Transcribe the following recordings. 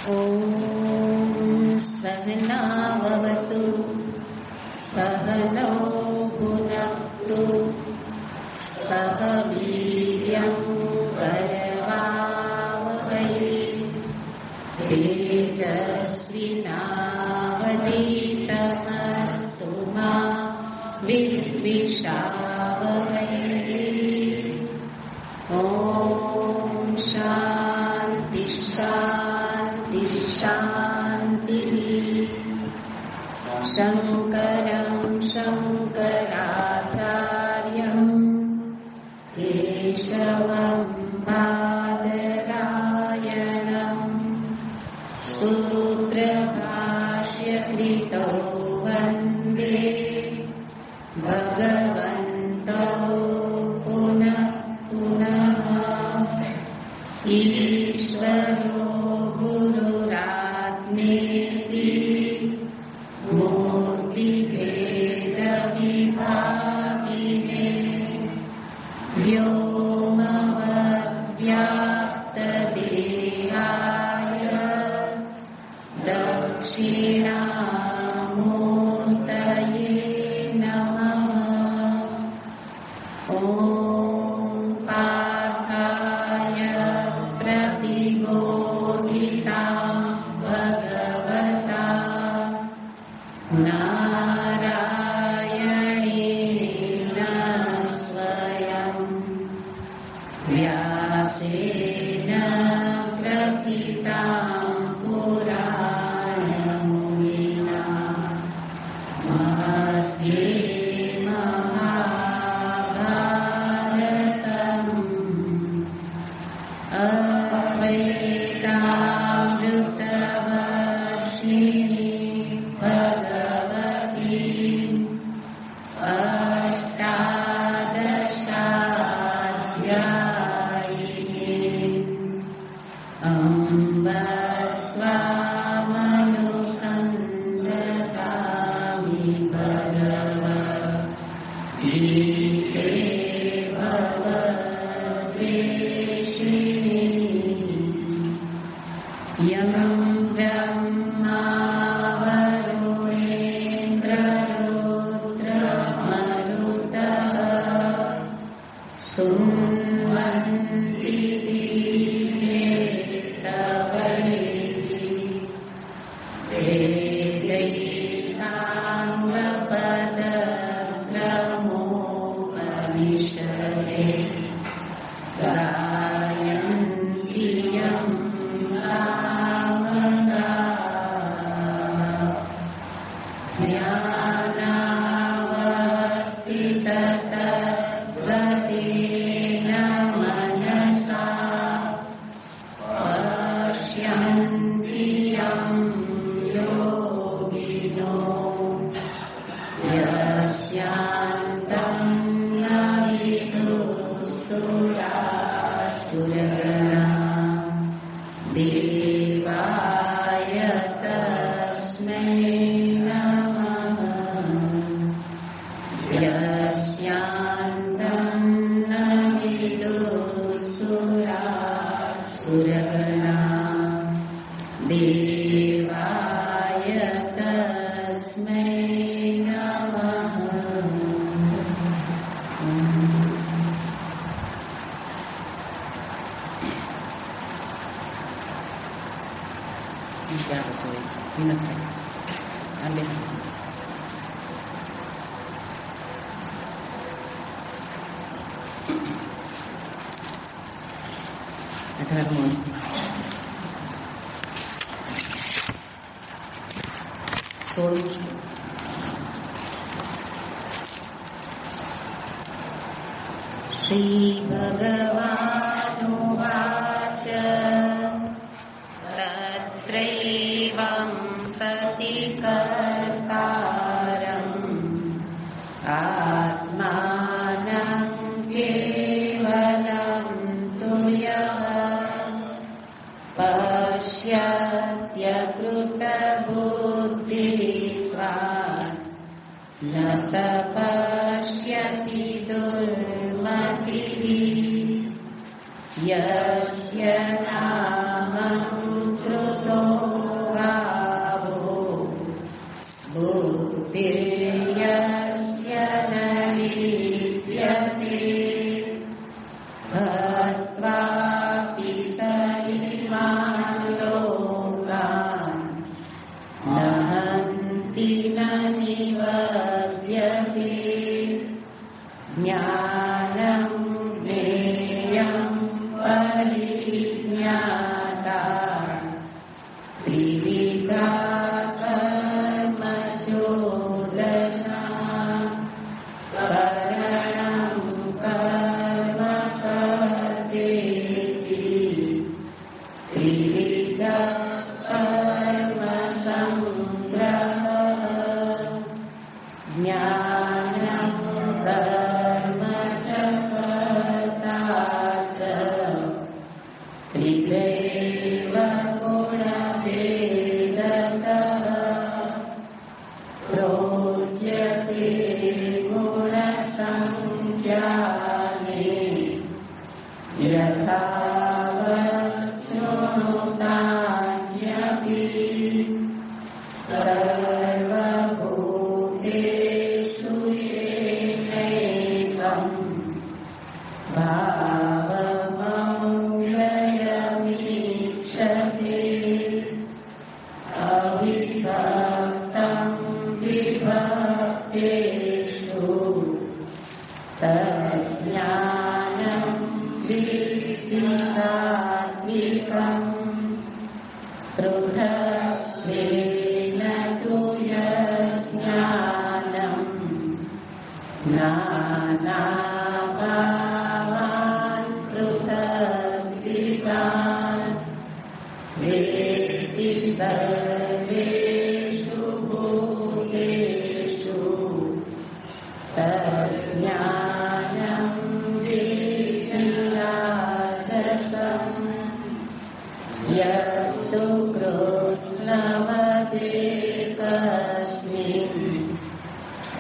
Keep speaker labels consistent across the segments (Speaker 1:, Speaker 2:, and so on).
Speaker 1: ॐ सहनावतु सहनौ भुनक्तु सह वीर्यं करवावहै तेजस्विनावधीतमस्तु मा विद्विषावहै। ॐ शान्ति शान्ति शान्तिः। शङ्करं शङ्कराचार्यं केशवं बादरायणं सूत्रभाष्यकृतौ वन्दे भगवन्तौ पुनः पुनः। ईश्वरो गुरुरात्मेति मूर्तिभेदविभागिने व्योमवद्व्याप्तदेहाय दक्षिणामूर्तये नमः। ॐ पार्थाय प्रतिबोधितां भगवता नारायणेन स्वयं व्यासेन ग्रथितां पुराणमुनिना मध्ये महाभारतम् अद्वैतामृतवर्षिणीं भगवतीम् अष्टादशाध्यायिनीम् अम्ब त्वामनुसन्दधामि भगवद्गीते भवद्वेषिणी। यं ब्रह्मा वरुणेन्द्ररुद्रमरुतः स्तुवन्ति दिव्यैस्तवैः वेदैः साङ्गपदक्रमोपनिषदे गायन्ति यं सामगाः। ध्यानावस्थिततद्गतेन मनसा पश्यन्ति यं योगिनो यस्यान्तं न विदुःसुरासुरगणा। देवाय तस्मै नमः। यस्यान्तं न विदुःसुरासुरगणा। देवाय तस्मै नमः। श्रीभगवानुवाच तत्रैवं सति कर्तारम् आत्मानं केवलं तु यः पश्यत्यकृतबुद्धित्वात् न स पश्यति दुर्मतिः। यस्य नामं कृतो દેવ ગુણભેદતઃ પ્રોચ્યતે ગુણસંખ્યાને યથાવત શૃણુતાન્યપિ સર્વભૂતેષુ યેનૈકં ભાવમવ્યયમીક્ષતે અવિભક્तं વિભક્તેષુ તજ્ઞાनं વિદ્ધિ સાત્વિકં પૃથક્ત્વેન તુ યજ્ઞાनं નાનાભાવાન પૃથગ્વિદાન વેત્તિ સર્વેષુ ભૂતેષુ તજ્ઞાनं વિદ્ધિ રાજસં યસ્તુ કૃષ્ણવદેકસ્મિन्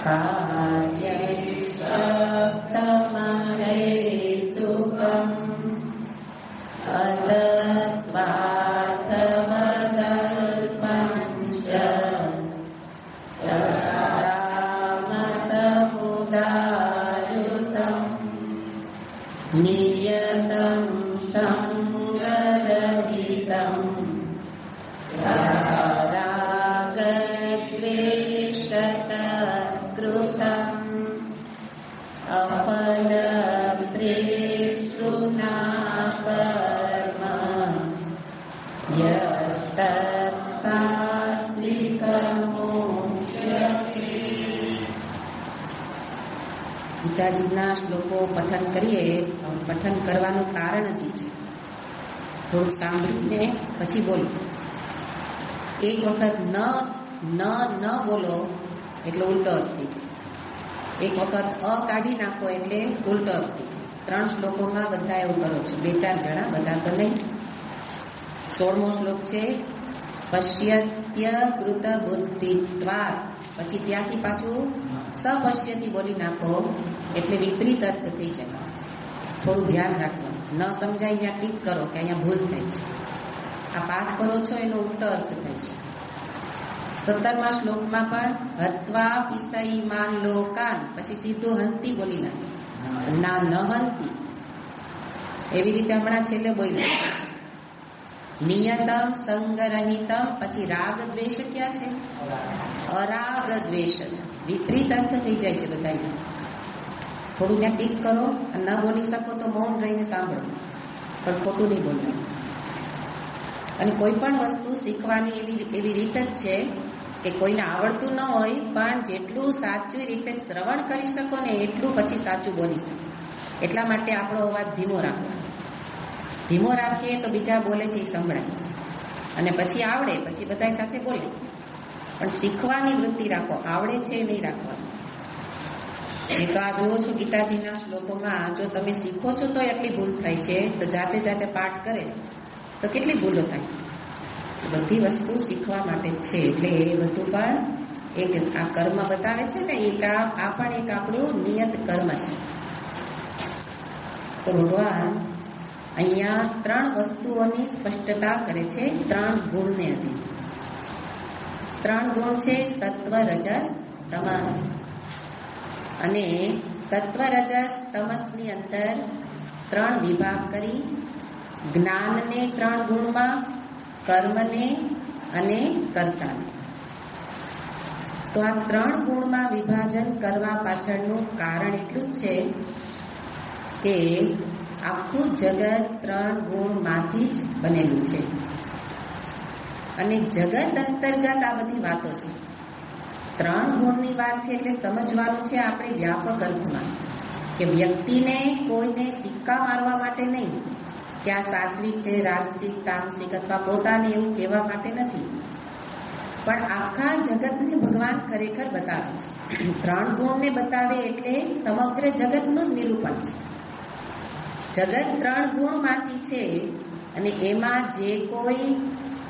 Speaker 1: કાર્યે સપ્તમહેતુકम् અતત્વાર્થવદલ્પં ચ તદામસમુદાયુતम् નિયતં સંગરહિતम् રાગદ્વેષતઃકૃતम् અફલપ્રેપ્સુના કર્મ યત્તત્સાત્વિકમુચ્યતે. ગીતાજીના શ્લોકો પઠન કરીએ. પઠન કરવાનું કારણ જ છે થોડુંક સાંભળીને પછી બોલો. એક વખત ન બોલો એટલે ઉલટો અર્થ થઈ જાય. એક વખત કાઢી નાખો એટલે ઉલટો અર્થ થઈ જાય. 3 શ્લોકોમાં બધા એવું કરો છો, 2-4 જણા, બધા તો નહીં. 16મો શ્લોક છે પશ્યત્ય કૃત બુદ્ધિત્વાત. પછી ત્યાંથી પાછું સપશ્યથી બોલી નાખો એટલે વિપરીત અર્થ થઈ જાય. થોડું ધ્યાન રાખવાનું. ન સમજાય ત્યાં ટીક કરો કે અહીંયા ભૂલ થાય છે. આ પાઠ કરો છો એનો ઉલટો અર્થ થાય છે. 17મા શ્લોકમાં પણ હત્વા પિસઈમાન લોકાન, પછી સીધું હંતી બોલી નાખે, ના ન હંતી. એવી રીતે હમણાં છેલ્લે બોલ્યું નિયતમ સંગરહિતમ. પછી રાગ દ્વેષ ક્યાં છે? અરાગ દ્વેષ. વિપરીત અર્થ થઈ જાય છે બધા. થોડું ત્યાં ટીક કરો. ન બોલી શકો તો મૌન રહીને સાંભળો, પણ ખોટું નહીં બોલવાનું. અને કોઈ પણ વસ્તુ શીખવાની એવી રીત જ છે કે કોઈને આવડતું ન હોય પણ જેટલું સાચી રીતે શ્રવણ કરી શકો ને એટલું પછી સાચું બોલી શકે. એટલા માટે આપણો અવાજ ધીમો રાખવાનો. ધીમો રાખીએ તો બીજા બોલે છે એ સંભળાય, અને પછી આવડે પછી બધા સાથે બોલે. પણ શીખવાની વૃત્તિ રાખો, આવડે છે એ નહીં રાખવાનું. એ તો આ જુઓ છો ગીતાજીના શ્લોકોમાં, જો તમે શીખો છો તો એટલી ભૂલ થાય છે, તો જાતે જાતે પાઠ કરે તો કેટલી ભૂલો થાય. બધી વસ્તુ શીખવા માટે છે. એટલે એ બધું પણ એક આ કર્મ બતાવે છે ને, આ પણ એક આપણું નિયત કર્મ છે. તો ભગવાન અહીંયા 3 વસ્તુઓની સ્પષ્ટતા કરે છે. 3 ગુણને અધીન. 3 ગુણ છે સત્વ, રજસ, તમસ. અને સત્વ, રજસ, તમસની અંદર 3 વિભાગ કરી જ્ઞાનને 3 ગુણમાં, કર્મને અને કર્તાને. તો આ 3 ગુણમાં વિભાજન કરવા પાછળનું કારણ એટલું જ છે કે આખું જગત 3 ગુણમાંથી જ બનેલું છે. અને જગત અંતર્ગત આ બધી વાતો છે. 3 ગુણની વાત છે એટલે સમજવાનું છે આપણે વ્યાપક અર્થમાં, કે વ્યક્તિને કોઈને સિક્કા મારવા માટે નહીં, કે આ સાત્વિક છે, રાજસિક, તામસિક અથવા પોતાને એવું કહેવા માટે નથી, પણ આખા જગતને ભગવાન ખરેખર બતાવે છે. 3 ગુણને બતાવે એટલે સમગ્ર જગતનું જ નિરૂપણ છે. જગત 3 ગુણમાંથી છે અને એમાં જે કોઈ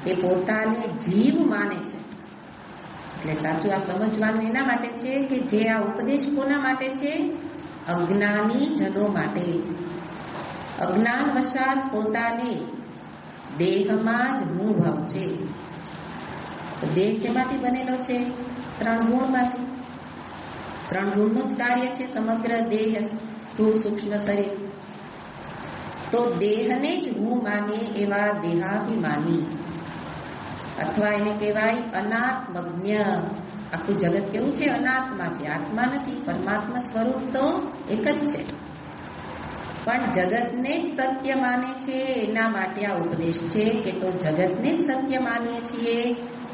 Speaker 1: એ પોતાને જીવ માને છે, એટલે સાચું આ સમજવાનું એના માટે છે કે જે આ ઉપદેશ કોના માટે છે? અજ્ઞાની જનો માટે. અજ્ઞાન વશાત પોતાને દેહમાં જ હું ભાવ છે. તો દેહ શેમાંથી બનેલો છે? 3 ગુણમાંથી. 3 ગુણનું જ કાર્ય છે સમગ્ર દેહ, સ્થૂળ સૂક્ષ્મ શરીર. તો દેહને જ હું માને એવા દેહાભિમાની, અથવા એને કહેવાય અનાત્મજ્ઞ. આખું જગત કેવું છે? અનાત્મા છે, આત્મા નથી. પરમાત્મા સ્વરૂપ તો એક જ છે, પણ જગતને જ સત્ય માને છે. એના માટે આ ઉપદેશ છે કે તો જગતને જ સત્ય માનીએ છીએ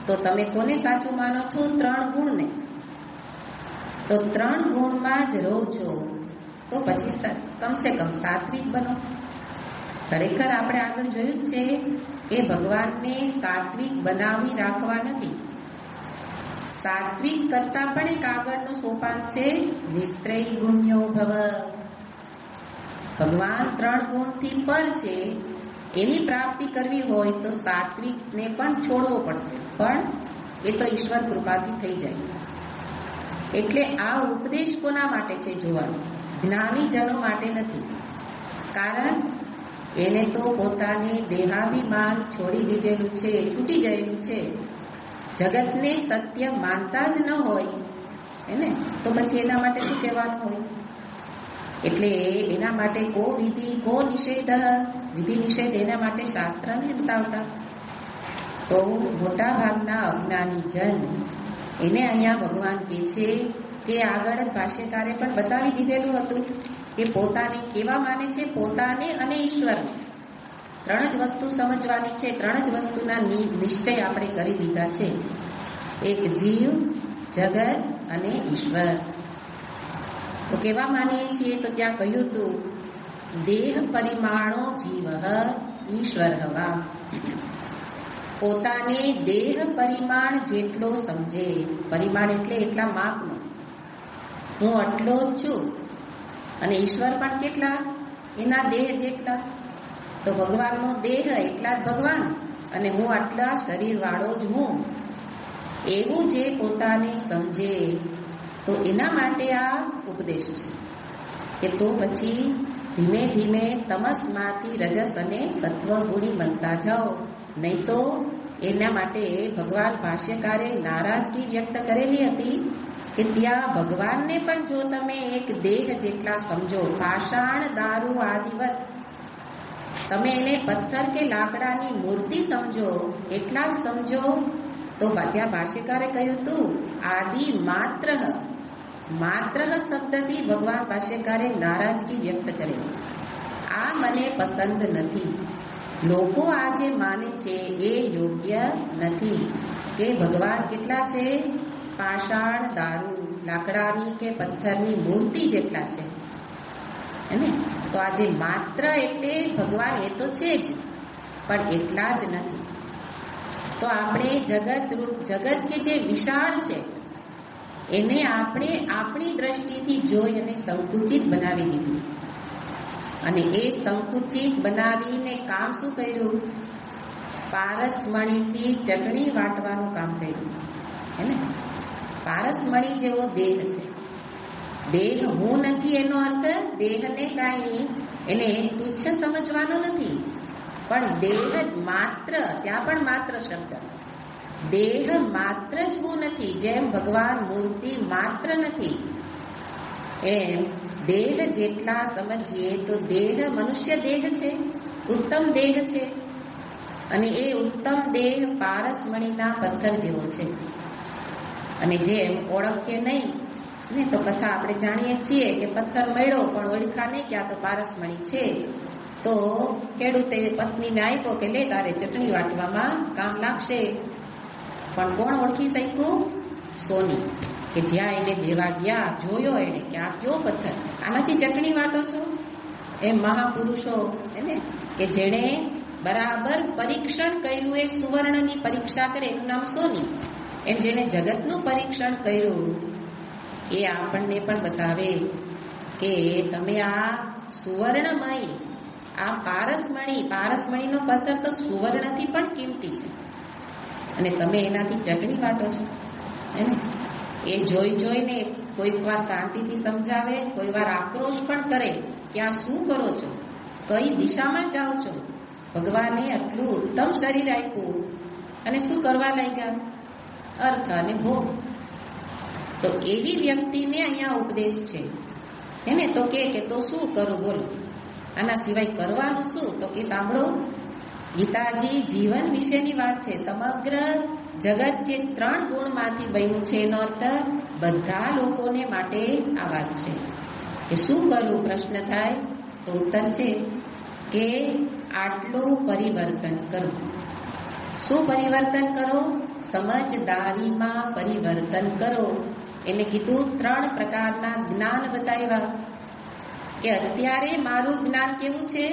Speaker 1: તો તમે કોને સાચું માનો છો? 3 ગુણને. તો 3 ગુણમાં જ રહો છો તો પછી કમસે કમ સાત્વિક બનો. ખરેખર આપણે આગળ જોયું છે કે ભગવાનને સાત્વિક બનાવી રાખવા નથી. સાત્વિક કરતા પણ એક આગળનો સોપાન છે નિસ્ત્રય ગુણ્યો ભવ. ભગવાન 3 ગુણથી પર છે, એની પ્રાપ્તિ કરવી હોય તો સાત્વિકને પણ છોડવો પડશે, પણ એ તો ઈશ્વર કૃપાથી થઈ જાય. એટલે આ ઉપદેશ કોના માટે છે જોવાનું? જ્ઞાનીજનો માટે નથી. કારણ એને તો પોતાને દેહાભિમાન છોડી દીધેલું છે, છૂટી ગયેલું છે. જગતને સત્ય માનતા જ ન હોય એને તો પછી એના માટે શું કહેવાનું હોય? એટલે એના માટે કો વિધિ કો નિષેધ. વિધિ નિષેધ એના માટે શાસ્ત્ર નથી બતાવતા. તો મોટા ભાગના અજ્ઞાની જન એને અહીંયા ભગવાન કહે છે કે આગળ ભાષ્યકારે પણ બતાવી દીધેલું હતું કે પોતાને કેવા માને છે? પોતાને અને ઈશ્વર. 3 જ વસ્તુ સમજવાની છે. 3 જ વસ્તુના નિશ્ચય આપણે કરી દીધા છે. એક જીવ, જગત અને ઈશ્વર. તો કેવા માનીએ છીએ? તો ત્યાં કહ્યું હતું દેહ પરિમાણો જીવ ઈશ્વર હવા. પોતાને દેહ પરિમાણ જેટલો સમજે, પરિમાણ એટલે એટલા માપનો, હું આટલો જ છું, અને ઈશ્વર પણ કેટલા? એના દેહ જેટલા. તો ભગવાનનો દેહ એટલા જ ભગવાન, અને હું આટલા શરીરવાળો જ હું. એવું જે પોતાને સમજે તો એના માટે આ ઉપદેશ છે કે તો પછી ધીમે ધીમે તમસમાંથી રજસ અને સત્વ ગુણી બનતા જાઓ. નહીં તો એના માટે ભગવાન ભાષ્યકારે નારાજગી વ્યક્ત કરેલી હતી કે ત્યાં ભગવાનને પણ જો તમે એક દેહ જેટલા સમજો, પાષાણ દારૂ આદિવત, તમે એને પથ્થર કે લાકડાની મૂર્તિ સમજો, એટલા જ સમજો. તો ત્યાં ભાષ્યકારે કહ્યું હતું આદિ માત્ર. માત્ર શબ્દથી ભગવાન ભાષ્યકારે નારાજગી વ્યક્ત કરેલી. આ મને પસંદ નથી. લોકો આ જે માને છે એ યોગ્ય નથી કે ભગવાન કેટલા છે? પાષાણ દારૂ, લાકડાની કે પથ્થરની મૂર્તિ જેટલા છે. તો આજે માત્ર એટલે ભગવાન એ તો છે જ, પણ એટલા જ નથી. તો આપણે જગત કે જે વિશાળ છે એને આપણે આપણી દ્રષ્ટિથી જોઈ અને સંકુચિત બનાવી દીધું. અને એ સંકુચિત બનાવીને કામ શું કર્યું? પારસમણીથી ચટણી વાટવાનું કામ કર્યું. પારસમણી જેવો દેહ છે. દેહ હું નથી એનો અર્થ દેહને કાંઈ એને તુચ્છ સમજવાનો નથી, પણ દેહ જ માત્ર. ત્યાં પણ માત્ર શબ્દ. દેહ માત્ર જ હું નથી. જેમ ભગવાન મૂર્તિ માત્ર નથી, એમ દેહ જેટલા સમજીએ તો દેહ મનુષ્ય દેહ છે, ઉત્તમ દેહ છે. અને એ ઉત્તમ દેહ પારસમણીના પથ્થર જેવો છે. અને જેમ ઓળખીએ નહીં ને તો કથા આપણે જાણીએ છીએ કે પથ્થર મળ્યો પણ ઓળખા નહીં કે આ તો પારસમણી છે. તો ખેડૂતે પત્નીને આપ્યો કે લે તારે ચટણી વાટવામાં કામ લાગશે. પણ કોણ ઓળખી શક્યું? સોની, કે જ્યાં એને દેવા ગયા જોયો એને કે આ કયો પથ્થર, આનાથી ચટણી વાટો છો? એ મહાપુરુષો એને કે જેણે બરાબર પરીક્ષણ કર્યું, એ સુવર્ણની પરીક્ષા કરે એનું નામ સોની. એમ જેને જગતનું પરીક્ષણ કર્યું એ આપણને પણ બતાવે કે તમે આ સુવર્ણમય આ પારસમણીનો પથ્થર તો સુવર્ણથી પણ કિંમતી છે, અને તમે એનાથી ચટણી વાટો છો. એ જોઈને કોઈક વાર શાંતિથી સમજાવે, કોઈ વાર આક્રોશ પણ કરે કે આ શું કરો છો, કઈ દિશામાં જાઓ છો? ભગવાને આટલું ઉત્તમ શરીર આપ્યું અને શું કરવા લાગ્યા? અર્થ અને ભોગ. તો એવી વ્યક્તિને અહીંયા ઉપદેશ છે. એને તો કે તો શું કરું બોલો, આના સિવાય કરવાનું શું? તો કે સાંભળો, ગીતાજી જીવન વિશેની વાત છે. સમગ્ર જગત જે 3 ગુણમાંથી બન્યું છે એનો અર્થ બધા લોકોને માટે આ વાત છે. કે શું કરવું? પ્રશ્ન થાય તો ઉત્તર છે કે આટલું પરિવર્તન કરો. શું પરિવર્તન કરો? સમજદારીમાં પરિવર્તન કરો. એને કીધું 3 પ્રકારના જ્ઞાન બતાવ્યા. કે અત્યારે મારું જ્ઞાન કેવું છે?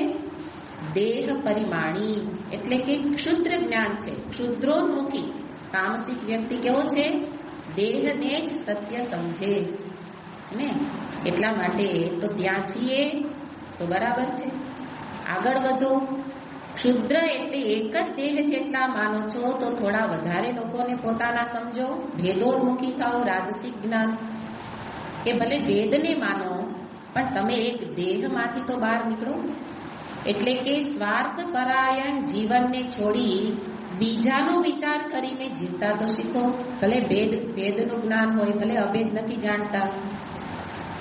Speaker 1: દેહ પરિમાણી, એટલે કે ક્ષુદ્ર જ્ઞાન છે, ક્ષુદ્રોન્મુખી. તામસિક વ્યક્તિ કેવો છે? દેહને જ સત્ય સમજે ને. એટલા માટે તો ત્યાં છીએ તો બરાબર છે, આગળ વધો. ક્ષુદ્ર એટલે એક જ દેહ જેટલા માનો છો તો થોડા વધારે લોકોને પોતાના સમજો. ભેદોન્મુખી થાઓ, રાજસિક જ્ઞાન. કે ભલે ભેદને માનો પણ તમે એક દેહમાંથી તો બહાર નીકળો. એટલે કે સ્વાર્થ પરાયણ જીવનને છોડી બીજાનો વિચાર કરીને જીવતા તો શીખો. ભલે ભેદનું જ્ઞાન હોય, ભલે અભેદ નથી જાણતા,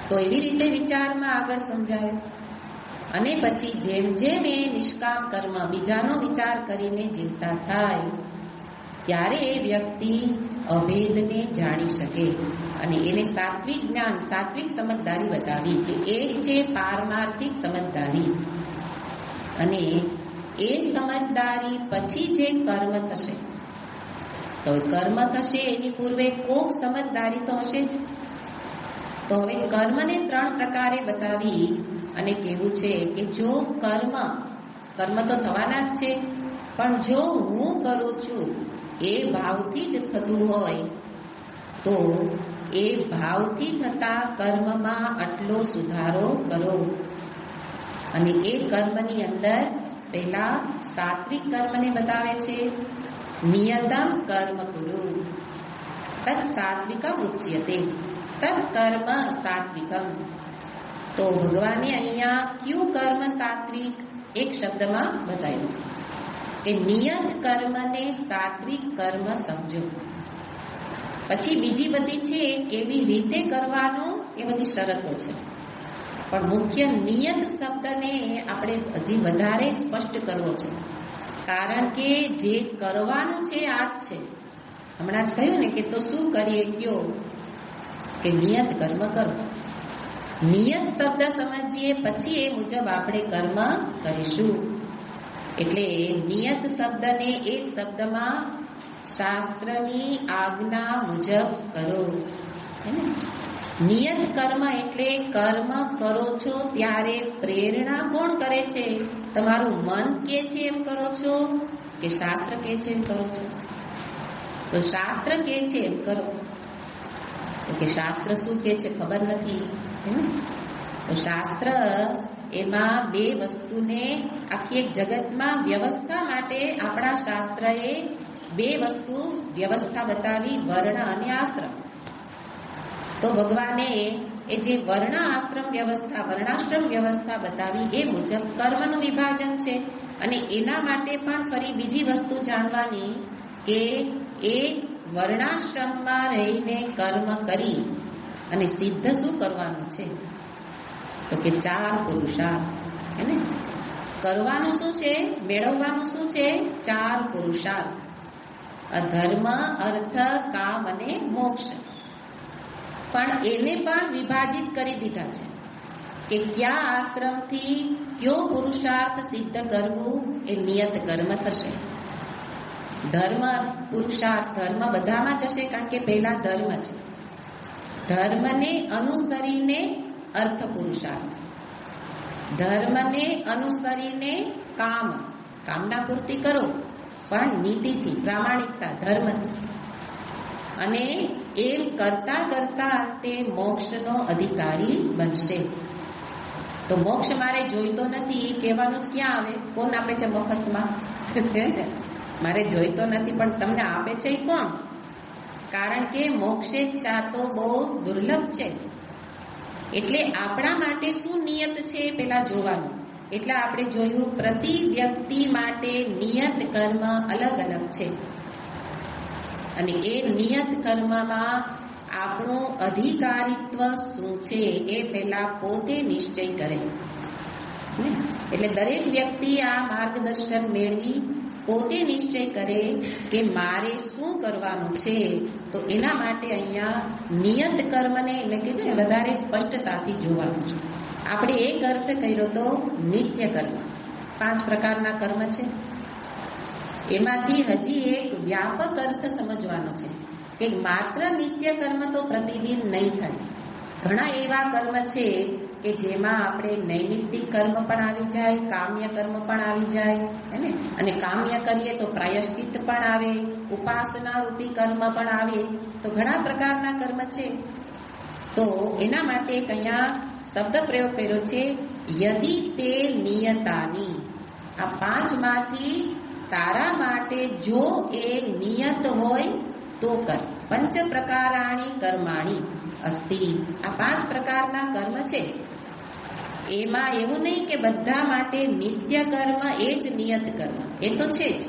Speaker 1: તો એવી રીતે વિચારમાં આગળ સમજાવે. અને પછી જેમ જેમ એ નિષ્કામ કર્મ બીજાનો વિચાર કરીને જીવતા થાય ત્યારે એ વ્યક્તિ અભેદને જાણી શકે. અને એને સાત્વિક જ્ઞાન, સાત્વિક સમજદારી બતાવી કે એક છે પારમાર્થિક સમજદારી. અને એ સમજદારી પછી જે કર્મ થશે, તો કર્મ થશે એની પૂર્વે કોક સમજદારી તો હશે જ. તો હવે કર્મને 3 પ્રકારે બતાવી અને કેવું છે કે જો કર્મ તો થવાના જ છે, પણ જો હું કરું છું એ ભાવથી જ થતું હોય તો એ ભાવથી થતા કર્મમાં આટલો સુધારો કરો. અને એ કર્મની અંદર પહેલા સાત્વિક કર્મને બતાવે છે. નિયતમ કર્મ કુરુ તત્ સાત્વિકમ ઉચ્યતે. તત્ કર્મ સાત્વિકમ. તો ભગવાને અહીંયા ક્યું કર્મ સાત્વિક એક શબ્દમાં બતાવ્યું કે નિયત કર્મને સાત્વિક કર્મ સમજો. પછી બીજી બધી છે કેવી રીતે કરવાનું એ બધી શરતો છે, પણ મુખ્ય નિયત શબ્દને આપણે હજી વધારે સ્પષ્ટ કરવો છે. કારણ કે જે કરવાનું છે આ જ છે. હમણાં જ કહ્યું ને કે તો શું કરીએ કયો? કે નિયત કર્મ કરો. નિયત શબ્દ સમજીએ પછી એ મુજબ આપણે કર્મ કરીશું. એટલે નિયત શબ્દને એક શબ્દમાં શાસ્ત્રની આજ્ઞા મુજબ કરો. નિયત કર્મ એટલે કર્મ કરો છો ત્યારે પ્રેરણા કોણ કરે છે? તમારું મન કે છે એમ કરો છો કે શાસ્ત્ર કે છે એમ કરો છો? તો શાસ્ત્ર કે છે એમ કરો. કે શાસ્ત્ર શું કે છે ખબર નથી. તો શાસ્ત્ર એમાં 2 વસ્તુને આખી એક જગતમાં વ્યવસ્થા માટે આપણા શાસ્ત્રએ 2 વસ્તુ વ્યવસ્થા બતાવી, વર્ણ અને આશ્રમ. તો ભગવાને એ જે વર્ણાશ્રમ વ્યવસ્થા બતાવી એ મુજબ કર્મનું વિભાજન છે. અને એના માટે પણ ફરી બીજી વસ્તુ જાણવાની કે એ વર્ણાશ્રમમાં રહીને કર્મ કરી અને સિદ્ધ શું કરવાનું છે? તો કે 4 પુરુષાર્થ. હે કરવાનું શું છે? મેળવવાનું શું છે? 4 પુરુષાર્થ. ધર્મ, અર્થ, કામ અને મોક્ષ. પણ એને પણ વિભાજિત કરી દીધા છે કે કયા આશ્રમથી કયો પુરુષાર્થ સિદ્ધ કરવું એ નિયત કર્મ થશે. ધર્મ, પુરુષાર્થ, ધર્મ બધામાં જશે કારણ કે પહેલા ધર્મ છે. ધર્મને અનુસરીને અર્થ પુરુષાર્થ, ધર્મને અનુસરીને કામ, કામના પૂર્તિ કરો પણ નીતિથી, પ્રામાણિકતા, ધર્મથી. અને એમ કરતા કરતા તે મોક્ષનો અધિકારી બનશે. તો મોક્ષ મારે જોઈતો નથી કહેવાનું ક્યાં આવે? કોણ આપે છે મફતમાં? મારે જોઈતો નથી પણ તમને આપે છે એ કોણ? કારણ કે મોક્ષેચ્છા તો બહુ દુર્લભ છે. એટલે આપણા માટે શું નિયત છે પેલા જોવાનું. એટલે આપણે જોયું પ્રતિ વ્યક્તિ માટે નિયત કર્મ અલગ અલગ છે અને એ નિયત કર્મમાં આપણું અધિકારીત્વ શું છે એ પહેલા પોતે નિશ્ચય કરે. એટલે દરેક વ્યક્તિ આ માર્ગદર્શન મેળવી પોતે નિશ્ચય કરે કે મારે શું કરવાનું છે. તો એના માટે અહીંયા નિયત કર્મને મેં કીધું ને વધારે સ્પષ્ટતાથી જોવાનું છે. આપણે એક અર્થ કર્યો તો નિત્ય કર્મ. 5 પ્રકારના કર્મ છે. એમાંથી હજી એક વ્યાપક અર્થ સમજવાનો છે કે માત્ર નિત્ય કર્મ તો પ્રતિદિન નહીં થાય. ઘણા એવા કર્મ છે કે જેમાં આપણે નૈમિત્તિક કર્મ પણ આવી જાય, કામ્ય કર્મ પણ આવી જાય હે. અને કામ્ય કરીએ તો પ્રાયશ્ચિત પણ આવે, ઉપાસના રૂપી કર્મ પણ આવે. તો ઘણા પ્રકારના કર્મ છે. તો એના માટે અહીંયા શબ્દ પ્રયોગ કર્યો છે યદિ તે નિયતાની. આ 5 માંથી તારા માટે જો એ નિયત હોય તો કર. પંચ પ્રકારાણી કર્માણી અસ્તિ. આ 5 પ્રકારના કર્મ છે. એમાં એવું નહીં કે બધા માટે નિત્ય કર્મ એ જ નિયત કર્મ, એ તો છે જ,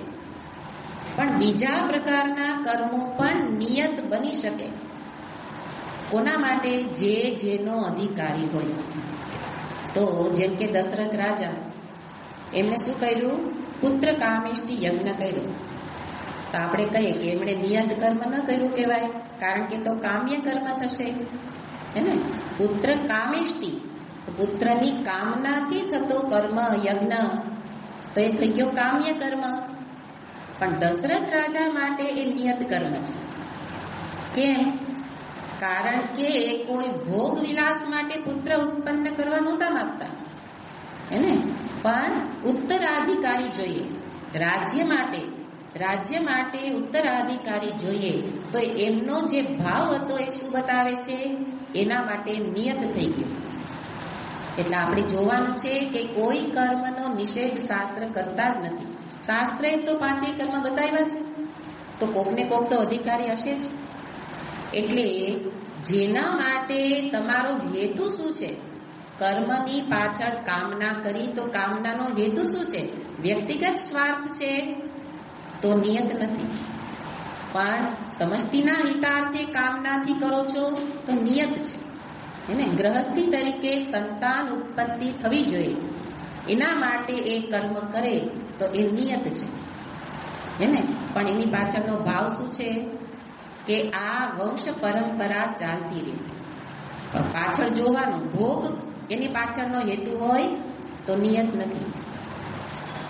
Speaker 1: પણ બીજા પ્રકારના કર્મો પણ નિયત બની શકે. કોના માટે? જે જેનો અધિકારી હોય. તો જેમ કે દશરથ રાજા, એમણે શું કર્યું? પુત્ર કામેષ્ટિ યજ્ઞ કર્યો. તો આપણે કહીએ કે એમણે નિયત કર્મ ન કર્યું કહેવાય, કારણ કે તો કામ્ય કર્મ થશે હે ને. પુત્ર કામેષ્ટિ, તો પુત્રની કામનાથી થતો કર્મ યજ્ઞ, તો એ થઈ ગયો કામ્ય કર્મ. પણ દશરથ રાજા માટે એ નિયત કર્મ છે. કેમ? કારણ કે કોઈ ભોગ વિલાસ માટે પુત્ર ઉત્પન્ન કરવા નહોતા માંગતા હે ને, પણ ઉત્તરાધિકારી જોઈએ. રાજ્ય માટે ઉત્તરાધિકારી જોઈએ. તો એમનો જે ભાવ હતો એ શું બતાવે છે? એના માટે નિયત થઈ ગયું. એટલે આપણે જોવાનું છે કે કોઈ કર્મનો નિષેધ શાસ્ત્ર કરતા જ નથી. શાસ્ત્રે તો 5 કર્મ બતાવ્યા છે, તો કોકને કોક તો અધિકારી હશે જ. એટલે જેના માટે તમારો હેતુ શું છે? કર્મની પાછળ કામના કરી તો કામનાનો હેતુ શું છે? વ્યક્તિગત સ્વાર્થ છે તો નિયત નથી. પણ સમષ્ટિના હિતાર્થે કામનાથી કરો છો તો નિયત છે એને. ગ્રહસ્થી તરીકે સંતાન ઉત્પત્તિ થવી જોઈએ, એના માટે એ કર્મ કરે તો એ નિયત છે એને. પણ એની પાછળનો ભાવ શું છે? કે આ વંશ પરંપરા ચાલતી રહે. પાછળ જોવાનું ભોગ, એની પાછળનો હેતુ હોય તો નિયત નથી.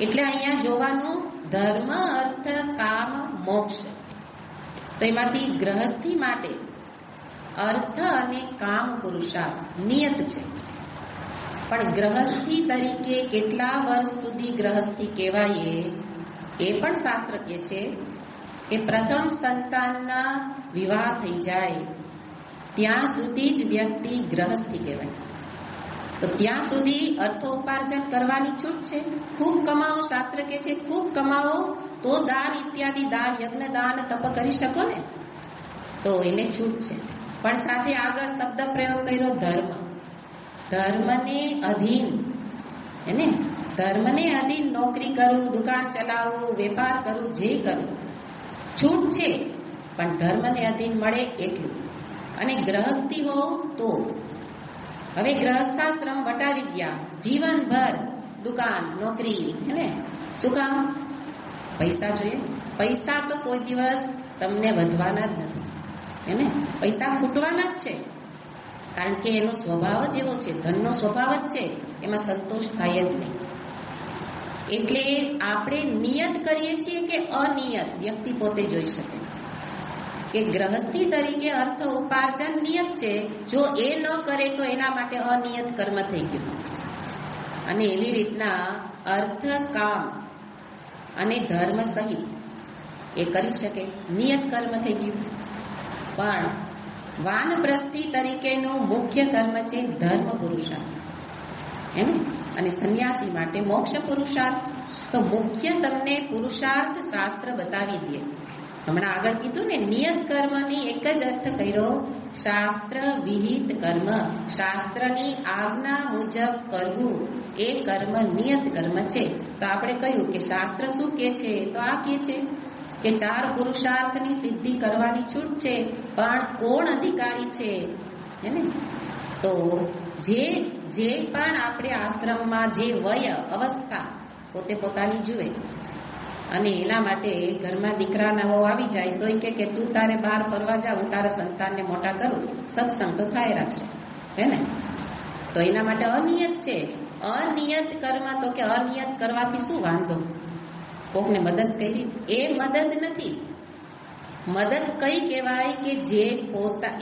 Speaker 1: એટલે અહીંયા જોવાનું ધર્મ, અર્થ, કામ, મોક્ષ. તો એમાંથી ગ્રહસ્થી માટે અર્થ અને કામ પુરુષાર્થ નિયત છે. પણ ગ્રહસ્થી તરીકે કેટલા વર્ષ સુધી ગ્રહસ્થી કહેવાય એ પણ શાસ્ત્ર કહે છે કે પ્રથમ સંતાનના વિવાહ થઈ જાય ત્યાં સુધી જ વ્યક્તિ ગ્રહસ્થી કહેવાય. તો ત્યાં સુધી અર્થોપાર્જન કરવાની છૂટ છે. ખૂબ કમાવો, શાસ્ત્ર કહે છે ખૂબ કમાવો તો દાન ઇત્યાદિ દાન, યજ્ઞ, દાન, તપ કરી શકો ને, તો એને છૂટ છે. પણ સાથે આગળ શબ્દ પ્રયોગ કર્યો ધર્મ. ધર્મને અધીન એને, ધર્મને અધીન નોકરી કરું, દુકાન ચલાવું, વેપાર કરું, જે કરું છૂટ છે, પણ ધર્મને અધીન મળે એટલું. અને ગ્રહસ્થી હોવ તો હવે ગ્રહસ્થાશ્રમ વટાવી ગયા, જીવનભર દુકાન નોકરી હે. શું કામ? પૈસા જોઈએ. પૈસા તો કોઈ દિવસ તમને વધવાના જ નથી એને, પૈસા ખૂટવાના જ છે. કારણ કે એનો સ્વભાવ જ એવો છે, ધનનો સ્વભાવ જ છે, એમાં સંતોષ થાય જ નહીં. એટલે આપણે નિયત કરીએ છીએ કે અનિયત, વ્યક્તિ પોતે જોઈ શકે કે ગ્રહસ્થી તરીકે અર્થ ઉપાર્જન નિયત છે. જો એ ન કરે તો એના માટે અનિયત કર્મ થઈ ગયું. અને એવી રીતના અર્થ, કામ અને ધર્મ સહિત એ કરી શકે, નિયત કર્મ થઈ ગયું. પણ વાનપ્રસ્થિ તરીકેનું મુખ્ય કર્મ છે ધર્મ પુરુષાર્થ. એમ. અને સંન્યાસી માટે મોક્ષ પુરુષાર્થ. તો મુખ્ય તમને પુરુષાર્થ શાસ્ત્ર બતાવી દે. હમણાં આગળ કીધું ને, નિયત કર્મની એક જ અર્થ કર્યો, શાસ્ત્ર વિહિત કર્મ. શાસ્ત્રની આજ્ઞા મુજબ કરવું એ કર્મ નિયત કર્મ છે. તો આપણે કહ્યું કે શાસ્ત્ર શું કહે છે? તો આ કહે છે કે 4 પુરુષાર્થની સિદ્ધિ કરવાની છૂટ છે, પણ કોણ અધિકારી છે? હે ને? તો જે પણ આપણે આશ્રમમાં જે વય અવસ્થા પોતે પોતાની જુએ, અને એના માટે ઘરમાં દીકરા નવો આવી જાય તો કે તું તારે બહાર ફરવા જા, હું તારા સંતાનને મોટા કરું, સત્સંગ તો થાય રાખશે, હે ને? તો એના માટે અનિયત છે. અનિયત કર્મ, તો કે અનિયત કરવાથી શું વાંધો? કોકને મદદ કરી, એ મદદ નથી. મદદ કઈ કહેવાય? કે જે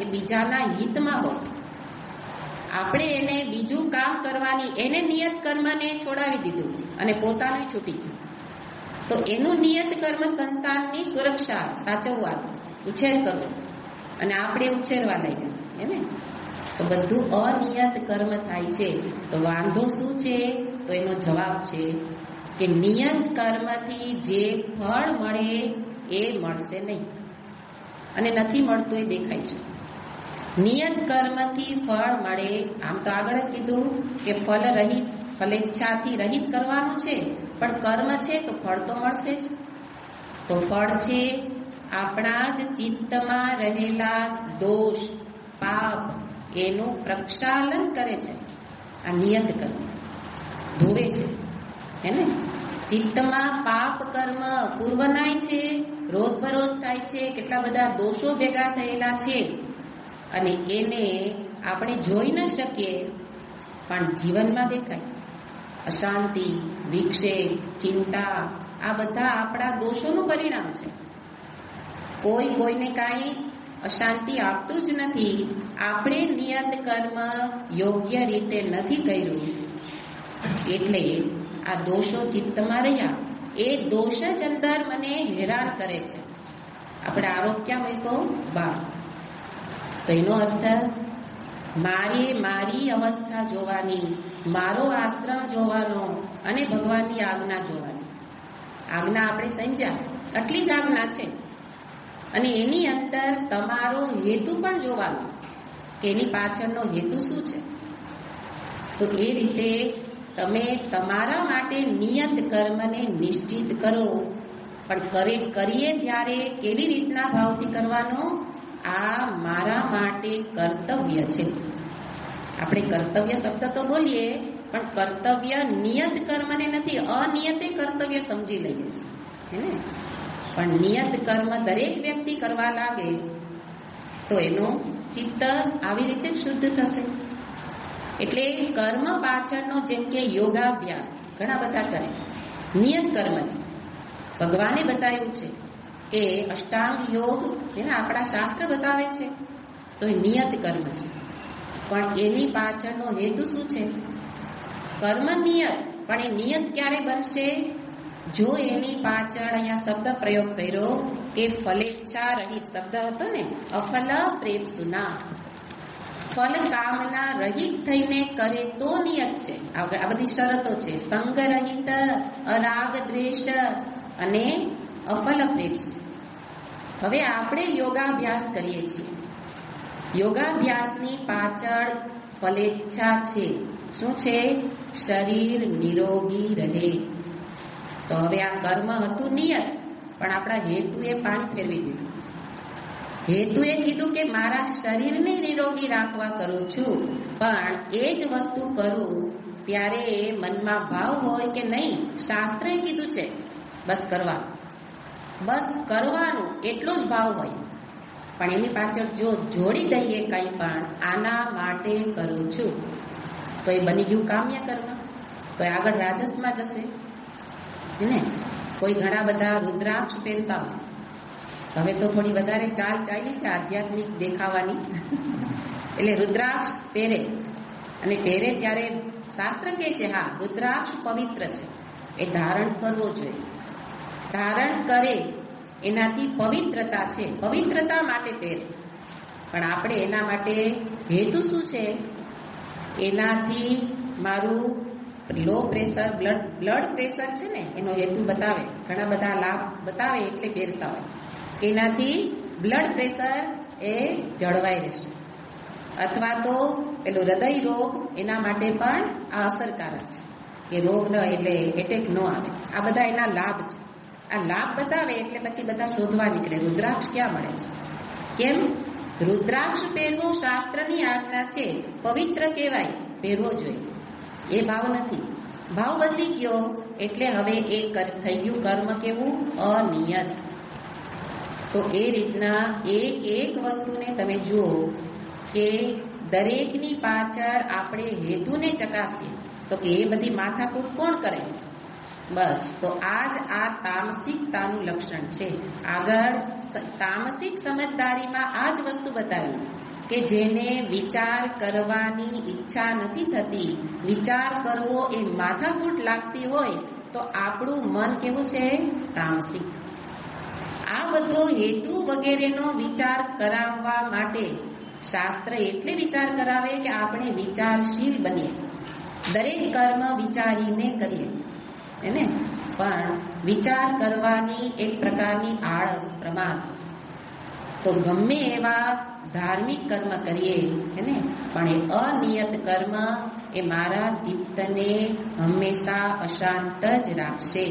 Speaker 1: એ બીજાના હિતમાં હોય. આપણે એને બીજું કામ કરવાની, એને નિયત કર્મને છોડાવી દીધું અને પોતાનું છૂટી ગયું. તો એનું નિયત કર્મ સંતાનની સુરક્ષા, સાચવવા, ઉછેર કરવો, અને આપણે ઉછેરવા લાગ્યા, હે ને? તો બધું અનિયત કર્મ થાય છે. તો વાંધો શું છે? તો એનો જવાબ છે કે નિયત કર્મથી જે ફળ મળે એ મળશે નહીં, અને નથી મળતું એ દેખાય છે. નિયત કર્મથી ફળ મળે, આમ તો આગળ જ કીધું કે ફલ રહિત, ફલેચ્છાથી રહિત કરવાનું છે, પણ કર્મ છે તો ફળ તો મળશે જ. તો ફળ છે આપણા જ ચિત્તમાં રહેલા દોષ, પાપ, એનું પ્રક્ષાલન કરે છે. આ નિયત કર્મ ધોવે છે, હે ને? ચિત્તમાં પાપ કર્મ પૂર્વનાય છે, રોજબરોજ થાય છે, કેટલા બધા દોષો ભેગા થયેલા છે, અને એને આપણે જોઈ ન શકીએ પણ જીવનમાં દેખાય. અશાંતિ, વિક્ષેપ, ચિંતા, આ બધા આપણા દોષોનું પરિણામ છે. કોઈને કાંઈ અશાંતિ આપતું જ નથી. આપણે નિયત કર્મ યોગ્ય રીતે નથી કર્યું, એટલે આ દોષો ચિત્તમાં રહ્યા. એ દોષ જ અંદર મને હેરાન કરે છે. આપણે આરોપ ક્યાં મૂક્યો? બહાર. તો એનો અર્થ મારી અવસ્થા જોવાની, મારો આશ્રમ જોવાનો, અને ભગવાનની આજ્ઞા જોવાની. આજ્ઞા આપણે સમજ્યા, આટલી જ આજ્ઞા છે. અને એની અંદર તમારો હેતુ પણ જોવાનો, કે એની પાછળનો હેતુ શું છે. તો એ રીતે તમે તમારા માટે નિયત કર્મને નિશ્ચિત કરો. પણ કરીએ ત્યારે કેવી રીતના ભાવથી કરવાનો? આ મારા માટે કર્તવ્ય છે. આપણે કર્તવ્ય શબ્દ તો બોલીએ, પણ કર્તવ્ય નિયત કર્મને નથી, અનિયતે કર્તવ્ય સમજી લઈએ છીએ, હે? પણ નિયત કર્મ દરેક વ્યક્તિ કરવા લાગે તો એનું ચિત્ત આવી રીતે શુદ્ધ થશે. એટલે કર્મ પાછળનો, જેમ કે યોગાભ્યાસ ઘણા બધા કરે, નિયત કર્મ છે. ભગવાને બતાવ્યું છે કે અષ્ટાંગ યોગ, એને આપણા શાસ્ત્ર બતાવે છે, તો એ નિયત કર્મ છે. પણ એની પાછળનો હેતુ શું છે? કર્મ નિયત, પણ એ નિયત ક્યારે બનશે? જો એની પાછળ અહીંયા શબ્દ પ્રયોગ કર્યો કે ફલેચ્છા રહિત શબ્દ હતો ને, અફલ પ્રેપ્સુના, ફલ કામના રહિત થઈને કરે તો નિયત છે. આ બધી શરતો છે. સંગ રહિત, અરાગ દ્વેષ અને અફલ પ્રેપ્સુ. હવે આપણે યોગાભ્યાસ કરીએ છીએ. યોગાભ્યાસની પાછળ ફલેચ્છા છે. શું છે? શરીર નિરોગી રહે. તો હવે આ કર્મ હતું નિયત, પણ આપણા હેતુએ પાણી ફેરવી દીધું. હેતુએ કીધું કે મારા શરીરને નિરોગી રાખવા કરું છું, પણ એ જ વસ્તુ કરું ત્યારે મનમાં ભાવ હોય કે નહીં, શાસ્ત્રએ કીધું છે બસ કરવાનું, એટલો જ ભાવ હોય. પણ એની પાછળ જો જોડી દઈએ કંઈ પણ, આના માટે કરું છું, તો એ બની ગયું કામ્ય કર્મ. તો એ આગળ રાજસમાં જશે, ને? કોઈ ઘણા બધા રુદ્રાક્ષ પહેરતા હોય, હવે તો થોડી વધારે ચાલ ચાલી છે આધ્યાત્મિક દેખાવાની, એટલે રુદ્રાક્ષ પહેરે, અને પહેરે ત્યારે શાસ્ત્ર કહે છે હા રુદ્રાક્ષ પવિત્ર છે, એ ધારણ કરવો જોઈએ. ધારણ કરે એનાથી પવિત્રતા છે, પવિત્રતા માટે પહેરે. પણ આપણે એના માટે હેતુ શું છે? એનાથી મારું લો પ્રેશર, બ્લડ પ્રેશર છે ને એનો હેતુ બતાવે, ઘણા બધા લાભ બતાવે એટલે પહેરતા હોય કે એનાથી બ્લડ પ્રેશર એ જળવાઈ રહેશે. અથવા તો પેલો હૃદય રોગ, એના માટે પણ આ અસરકારક છે કે રોગ ન એટલે એટેક ન આવે. આ બધા એના લાભ છે. આ લાભ બતાવે એટલે પછી બધા શોધવા નીકળે રુદ્રાક્ષ ક્યાં મળે છે. કેમ? રુદ્રાક્ષ પહેરવો શાસ્ત્રની આજ્ઞા છે, પવિત્ર કહેવાય, પહેરવો જોઈએ. એ ભાવ નથી. ભાવ બદલી ગયો એટલે હવે એ થઈ ગયું કર્મ કેવું? અનિયત. તો એ રીતના એક વસ્તુને તમે જુઓ કે દરેકની પાછળ આપણે હેતુને ચકાસીએ તો કે એ બધી માથાકૂટ કોણ કરે? બસ. તો આ તામસિકતાનું લક્ષણ છે. આગળ તામસિક સમજદારીમાં આ જ વસ્તુ બતાવી કે જેને વિચાર કરવાની ઈચ્છા નથી થતી, વિચાર કરવો એ માથાકૂટ લાગતી હોય તો આપણું મન કેવું છે? તામસિક. આ બધો હેતુ વગેરેનો વિચાર કરાવવા માટે શાસ્ત્ર એટલે વિચાર કરાવે કે આપણે વિચારશીલ બનીએ, દરેક કર્મ વિચારીને કરીએ એને. પણ વિચાર કરવાની એક પ્રકારની આળસ, પ્રમાદ. તો ગમે એવા ધાર્મિક કર્મ કરીએ એને, પણ એ અનિયત કર્મ એ મારા ચિત્તને હંમેશા અશાંત જ રાખશે.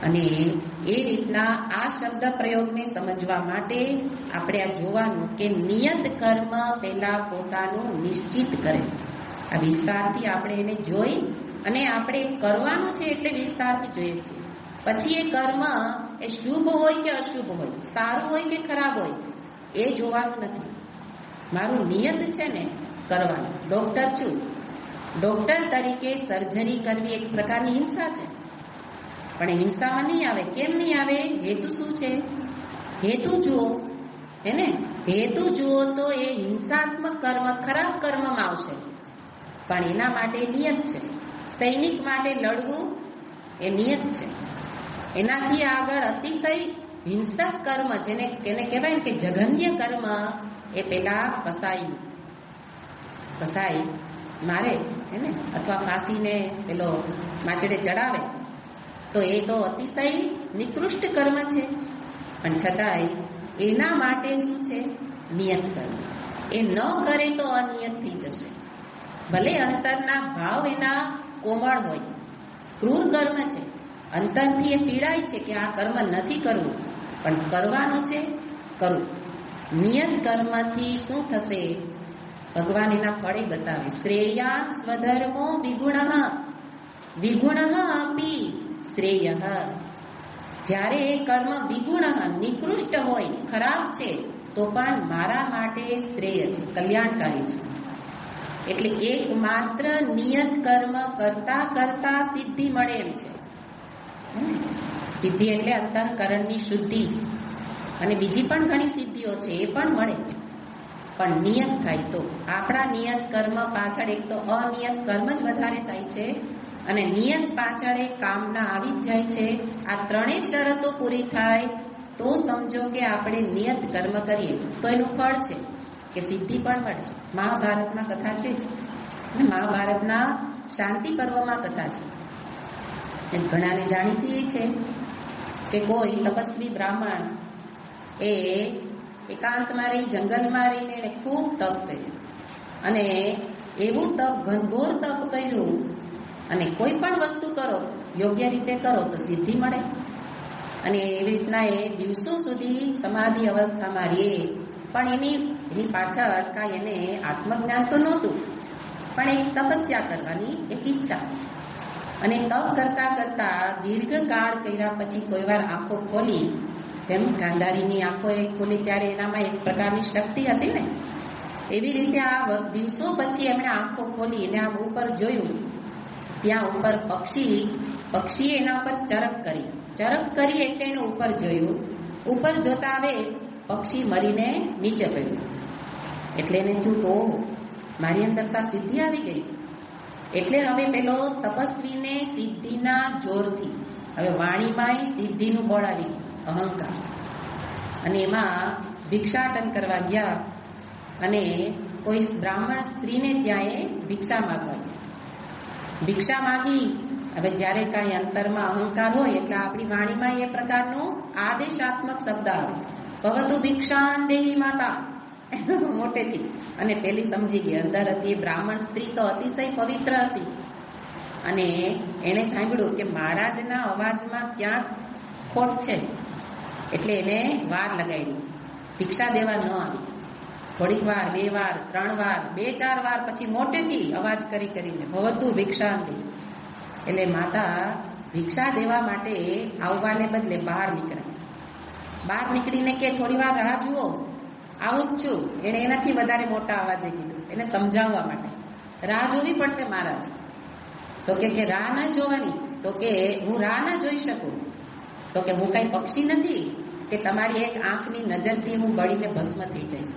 Speaker 1: અને એ રીતના આ શબ્દ પ્રયોગને સમજવા માટે આપણે આ જોવાનું કે નિયત કર્મ પહેલા પોતાનું નિશ્ચિત કરે. આ વિસ્તારથી આપણે એને જોઈ અને આપણે કરવાનું છે એટલે વિસ્તારથી જોઈએ છીએ. પછી એ કર્મ એ શુભ હોય કે અશુભ હોય, સારું હોય કે ખરાબ હોય, એ જોવાનું નથી. મારું નિયત છે ને કરવાનું. ડોક્ટર છું, ડોક્ટર તરીકે સર્જરી કરવી એક પ્રકારની હિંસા છે, પણ હિંસામાં નહીં આવે. કેમ નહીં આવે? હેતુ શું છે? હેતુ જુઓ એને. હેતુ જુઓ તો એ હિંસાત્મક કર્મ, ખરાબ કર્મમાં આવશે, પણ એના માટે નિયત છે. સૈનિક માટે લડવું એ નિયત છે. એનાથી આગળ અતિશય હિંસક કર્મ, જેને કહેવાય ને કે જઘન્ય કર્મ, એ પેલા કસાઈ મારે એને, અથવા ફાંસીને પેલો માચડે ચડાવે, તો એ તો અતિશય નિકૃષ્ટ કર્મ છે. પણ છતાંય એના માટે શું છે? નિયત કર્મ. એ ન કરે તો અનિયત થઈ જશે. ભલે અંતરના ભાવ એના કોમળ હોય, ક્રૂર કર્મ છે, અંતરથી એ પીડાય છે કે આ કર્મ નથી કરવું, પણ કરવાનું છે, કરવું. નિયત કર્મથી શું થશે? ભગવાન એના ફળે બતાવે. શ્રેયાન સ્વધર્મો વિગુણ અપી શ્રેય. જ્યારે એ કર્મ વિગુણ, નિકૃષ્ટ હોય, ખરાબ છે, તો પણ મારા માટે શ્રેય છે, કલ્યાણકારી છે. એટલે એક માત્ર નિયત કર્મ કરતા કરતા સિદ્ધિ મળે એમ છે. સિદ્ધિ એટલે અંતઃકરણની શુદ્ધિ, અને બીજી પણ ઘણી સિદ્ધિઓ છે, એ પણ મળે. પણ નિયત થાય તો. આપણા નિયત કર્મ પાછળ એક તો અનિયત કર્મ જ વધારે થાય છે, અને નિયત પાછળ કામના આવી જ જાય છે. આ ત્રણેય શરતો પૂરી થાય તો સમજો કે આપણે નિયત કર્મ કરીએ તો એનું ફળ છે કે સિદ્ધિ પણ મળે. મહાભારતમાં કથા છે જ, મહાભારતના શાંતિ પર્વમાં કથા છે. ઘણાને જાણીતી છે કે કોઈ તપસ્વી બ્રાહ્મણ એ એકાંતમાં રહી, જંગલમાં રહીને એને ખૂબ તપ કર્યું, અને એવું તપ, ઘનઘોર તપ કર્યું. અને કોઈ પણ વસ્તુ કરો, યોગ્ય રીતે કરો તો સિદ્ધિ મળે. અને એવી રીતના એ દિવસો સુધી સમાધિ અવસ્થામાં રહે. પણ એની પાછળ કાંઈ એને આત્મજ્ઞાન તો નહોતું, પણ એક તપસ્યા કરવાની એક ઈચ્છા. અને તપ કરતા કરતા દીર્ઘકાળ કર્યા પછી કોઈ વાર આંખો ખોલી, જેમ ગાંધારીની આંખો એ ખોલી ત્યારે એનામાં એક પ્રકારની શક્તિ હતી ને, એવી રીતે આ દિવસો પછી એમણે આંખો ખોલી અને આમ ઉપર જોયું. ત્યાં ઉપર પક્ષીએ એના પર ચરક કરી એટલે એને ઉપર જોયું. ઉપર જોતા આવે પક્ષી મરીને નીચે પડ્યું. એટલે એને શું કહો, મારી અંદર તો સિદ્ધિ આવી ગઈ. એટલે હવે પેલો તપસ્વીને સિદ્ધિના જોરથી, હવે વાણીમાં સિદ્ધિનું બળ આવી ગયું, અહંકાર. અને એમાં ભિક્ષાટન કરવા ગયા, અને કોઈ બ્રાહ્મણ સ્ત્રીને ત્યાં એ ભિક્ષા માગવા ગયા. ભિક્ષા માંગી. હવે જ્યારે કાંઈ અંતરમાં અહંકાર હોય એટલે આપણી વાણીમાં એ પ્રકારનો આદેશાત્મક શબ્દ આવે, ભવતુ ભિક્ષાન દેહી માતા મોટેથી. અને પેલી સમજી ગઈ, અંદર હતી એ બ્રાહ્મણ સ્ત્રી તો અતિશય પવિત્ર હતી અને એણે સાંભળ્યું કે મહારાજના અવાજમાં ક્યાંક ખોટ છે, એટલે એને વાર લગાડી, ભિક્ષા દેવા ન આવી. થોડીક વાર, 2 વાર, 3 વાર, 2-4 વાર, પછી મોટેથી અવાજ કરીને ભવતુ ભિક્ષાન દેહી. એટલે માતા ભિક્ષા દેવા માટે આવવાને બદલે બહાર નીકળ્યા. બહાર નીકળીને કે થોડી વાર રાહ જુઓ, આવું જ છું. એણે એનાથી વધારે મોટા અવાજે કીધું, એને સમજાવવા માટે. રાહ જોવી પડશે મહારાજ. તો કે રાહ ન જોવાની. તો કે હું રાહ ન જોઈ શકું. તો કે હું કઈ પક્ષી નથી કે તમારી એક આંખની નજરથી હું બળીને ભસ્મ થઈ જઈશ.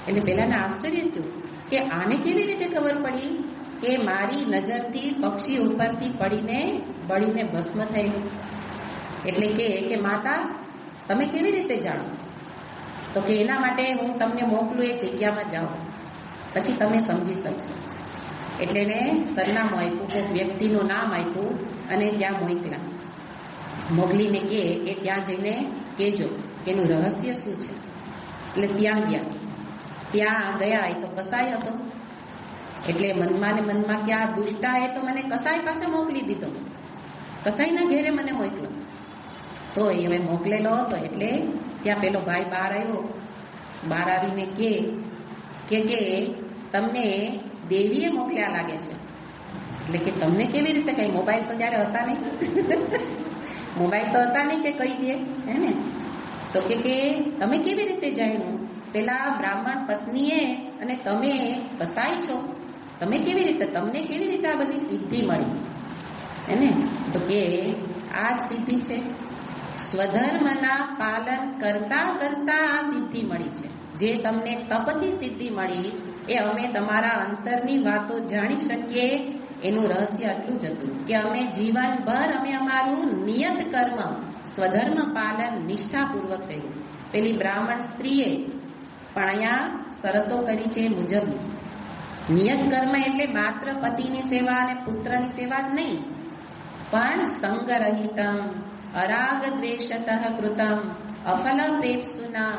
Speaker 1: એટલે પેલાને આશ્ચર્ય થયું કે આને કેવી રીતે ખબર પડી કે મારી નજરથી પક્ષી ઉપરથી પડીને બળીને ભસ્મ થયેલું. એટલે કે માતા તમે કેવી રીતે જાણો? તો કે એના માટે હું તમને મોકલું, એ જગ્યામાં જાઓ, પછી તમે સમજી શકશો. એટલે એને સરનામું આપ્યું, કોઈક વ્યક્તિનું નામ આપ્યું અને ત્યાં મોકલા. મોકલીને કે ત્યાં જઈને કહેજો કે એનું રહસ્ય શું છે. એટલે ત્યાં ગયા. ત્યાં ગયા એ તો કસાઈ હતો. એટલે મનમાં ને મનમાં કે આ દુષ્ટાએ તો મને કસાઈ પાસે મોકલી દીધો, કસાઈના ઘેરે મને મોકલો. તો એ હવે મોકલેલો હતો. એટલે ત્યાં પેલો ભાઈ બહાર આવ્યો. બહાર આવીને કે તમને દેવીએ મોકલ્યા લાગે છે. એટલે કે તમને કેવી રીતે? કઈ મોબાઈલ તો ત્યારે હતા નહીં મોબાઈલ તો હતા નહીં કે કઈ દે હે ને. તો કે તમે કેવી રીતે જાણ્યું? પેલા બ્રાહ્મણ પત્નીએ અને તમે કસાઈ છો, તમે કેવી રીતે, તમને કેવી રીતે આ બધી સિદ્ધિ મળી હે ને? તો કે આ સિદ્ધિ છે, સ્વધર્મના પાલન કરતા કરતા આ સિદ્ધિ મળી છે. જે તમને તપથી સિદ્ધિ મળી એ અમે તમારા અંતરની વાતો જાણી શકીએ. એનું રહસ્ય આટલું જ હતું કે અમે જીવનભર અમે અમારું નિયત કર્મ સ્વધર્મ પાલન નિષ્ઠાપૂર્વક કર્યું. પેલી બ્રાહ્મણ સ્ત્રીએ પણ અહીંયા શરતો કરી છે મુજબ. નિયત કર્મ એટલે માત્ર પતિની સેવા અને પુત્રની સેવા જ નહીં, પણ સંગરહિતમ અરાગ દ્વેષતઃ કૃતમ અફલ પ્રેપ્સુના.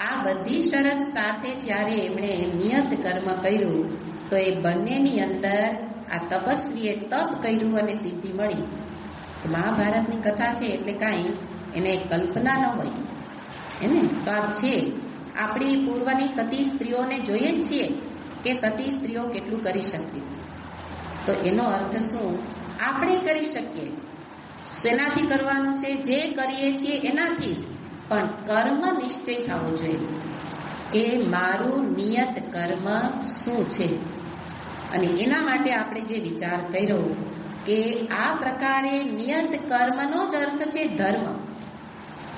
Speaker 1: આ બધી શરત સાથે જ્યારે એમણે નિયત કર્મ કર્યું તો એ બંનેની અંદર આ તપસ્વીએ તપ કર્યું અને સિદ્ધિ મળી. મહાભારતની કથા છે એટલે કાંઈ એને કલ્પના ન હોય એને. તો આ છે આપણી પૂર્વની સતી સ્ત્રીઓને જોઈએ જ છીએ કે સતી સ્ત્રીઓ કેટલું કરી શકતી. તો એનો અર્થ શું? આપણે કરી શકીએ. શેનાથી કરવાનું છે? જે કરીએ છીએ એનાથી જ. પણ કર્મ નિશ્ચય થવો જોઈએ કે મારું નિયત કર્મ શું છે. અને એના માટે આપણે જે વિચાર કર્યો કે આ પ્રકારે નિયત કર્મનો જ અર્થ છે ધર્મ.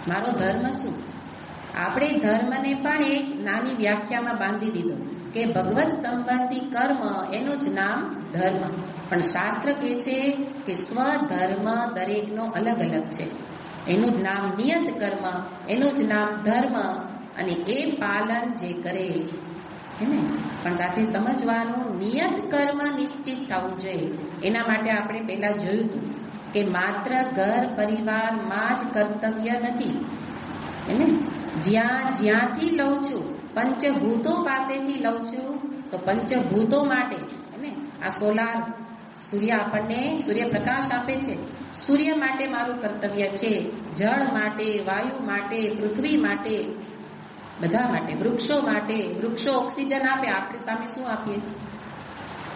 Speaker 1: મારો ધર્મ શું? આપણે ધર્મને પણ એક નાની વ્યાખ્યામાં બાંધી દીધો કે ભગવત સંબંધી કર્મ એનું જ નામ ધર્મ. પણ શાસ્ત્ર કહે છે કે સ્વધર્મ દરેકનો અલગ અલગ છે. એનું જ નામ નિયત કર્મ, એનું જ નામ ધર્મ. અને એ પાલન જે કરે એને પણ સાથે સમજવાનું નિયત કર્મ નિશ્ચિત થવું જોઈએ. એના માટે આપણે પહેલા જોયું હતું કે માત્ર ઘર પરિવારમાં જ કર્તવ્ય નથી એને. જ્યાંથી લઉં છું, પંચભૂતો પાસેથી લઉં છું, તો પંચભૂતો માટે એને આ સોલાર સૂર્ય આપણને સૂર્યપ્રકાશ આપે છે. સૂર્ય માટે મારું કર્તવ્ય છે, જળ માટે, વાયુ માટે, પૃથ્વી માટે, બધા માટે, વૃક્ષો માટે. વૃક્ષો ઓક્સિજન આપે, આપણે સામે શું આપીએ છીએ?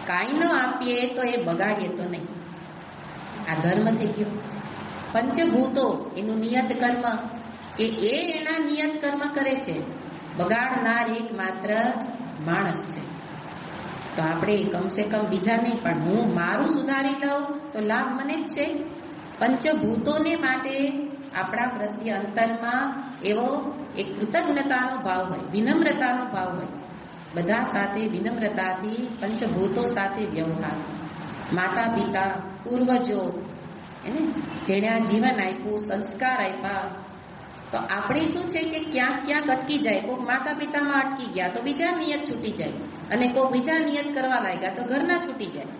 Speaker 1: કાંઈ ન આપીએ તો એ બગાડીએ તો નહીં. આ ધર્મ થઈ ગયો. પંચભૂતો એનું નિયત કર્મ એ એના નિયત કર્મ કરે છે. બગાડનાર એક માત્ર માણસ છે. તો આપણે કમસે કમ બીજા નહીં પણ હું મારું સુધારી લઉં તો લાભ મને જ છે. પંચભૂતોને માટે આપણા પ્રત્યે અંતરમાં એવો એક કૃતજ્ઞતાનો ભાવ હોય, વિનમ્રતાનો ભાવ હોય. બધા સાથે વિનમ્રતાથી પંચભૂતો સાથે વ્યવહાર. માતા પિતા, પૂર્વજો એને જેણે આ જીવન આપ્યું, સંસ્કાર આપ્યા. તો આપણે શું છે કે ક્યાંક અટકી જાય. કોઈક માતા પિતામાં અટકી ગયા તો બીજા નિયત છૂટી જાય, અને કોઈ બીજા નિયત કરવા લાગ્યા તો ઘરના છૂટી જાય.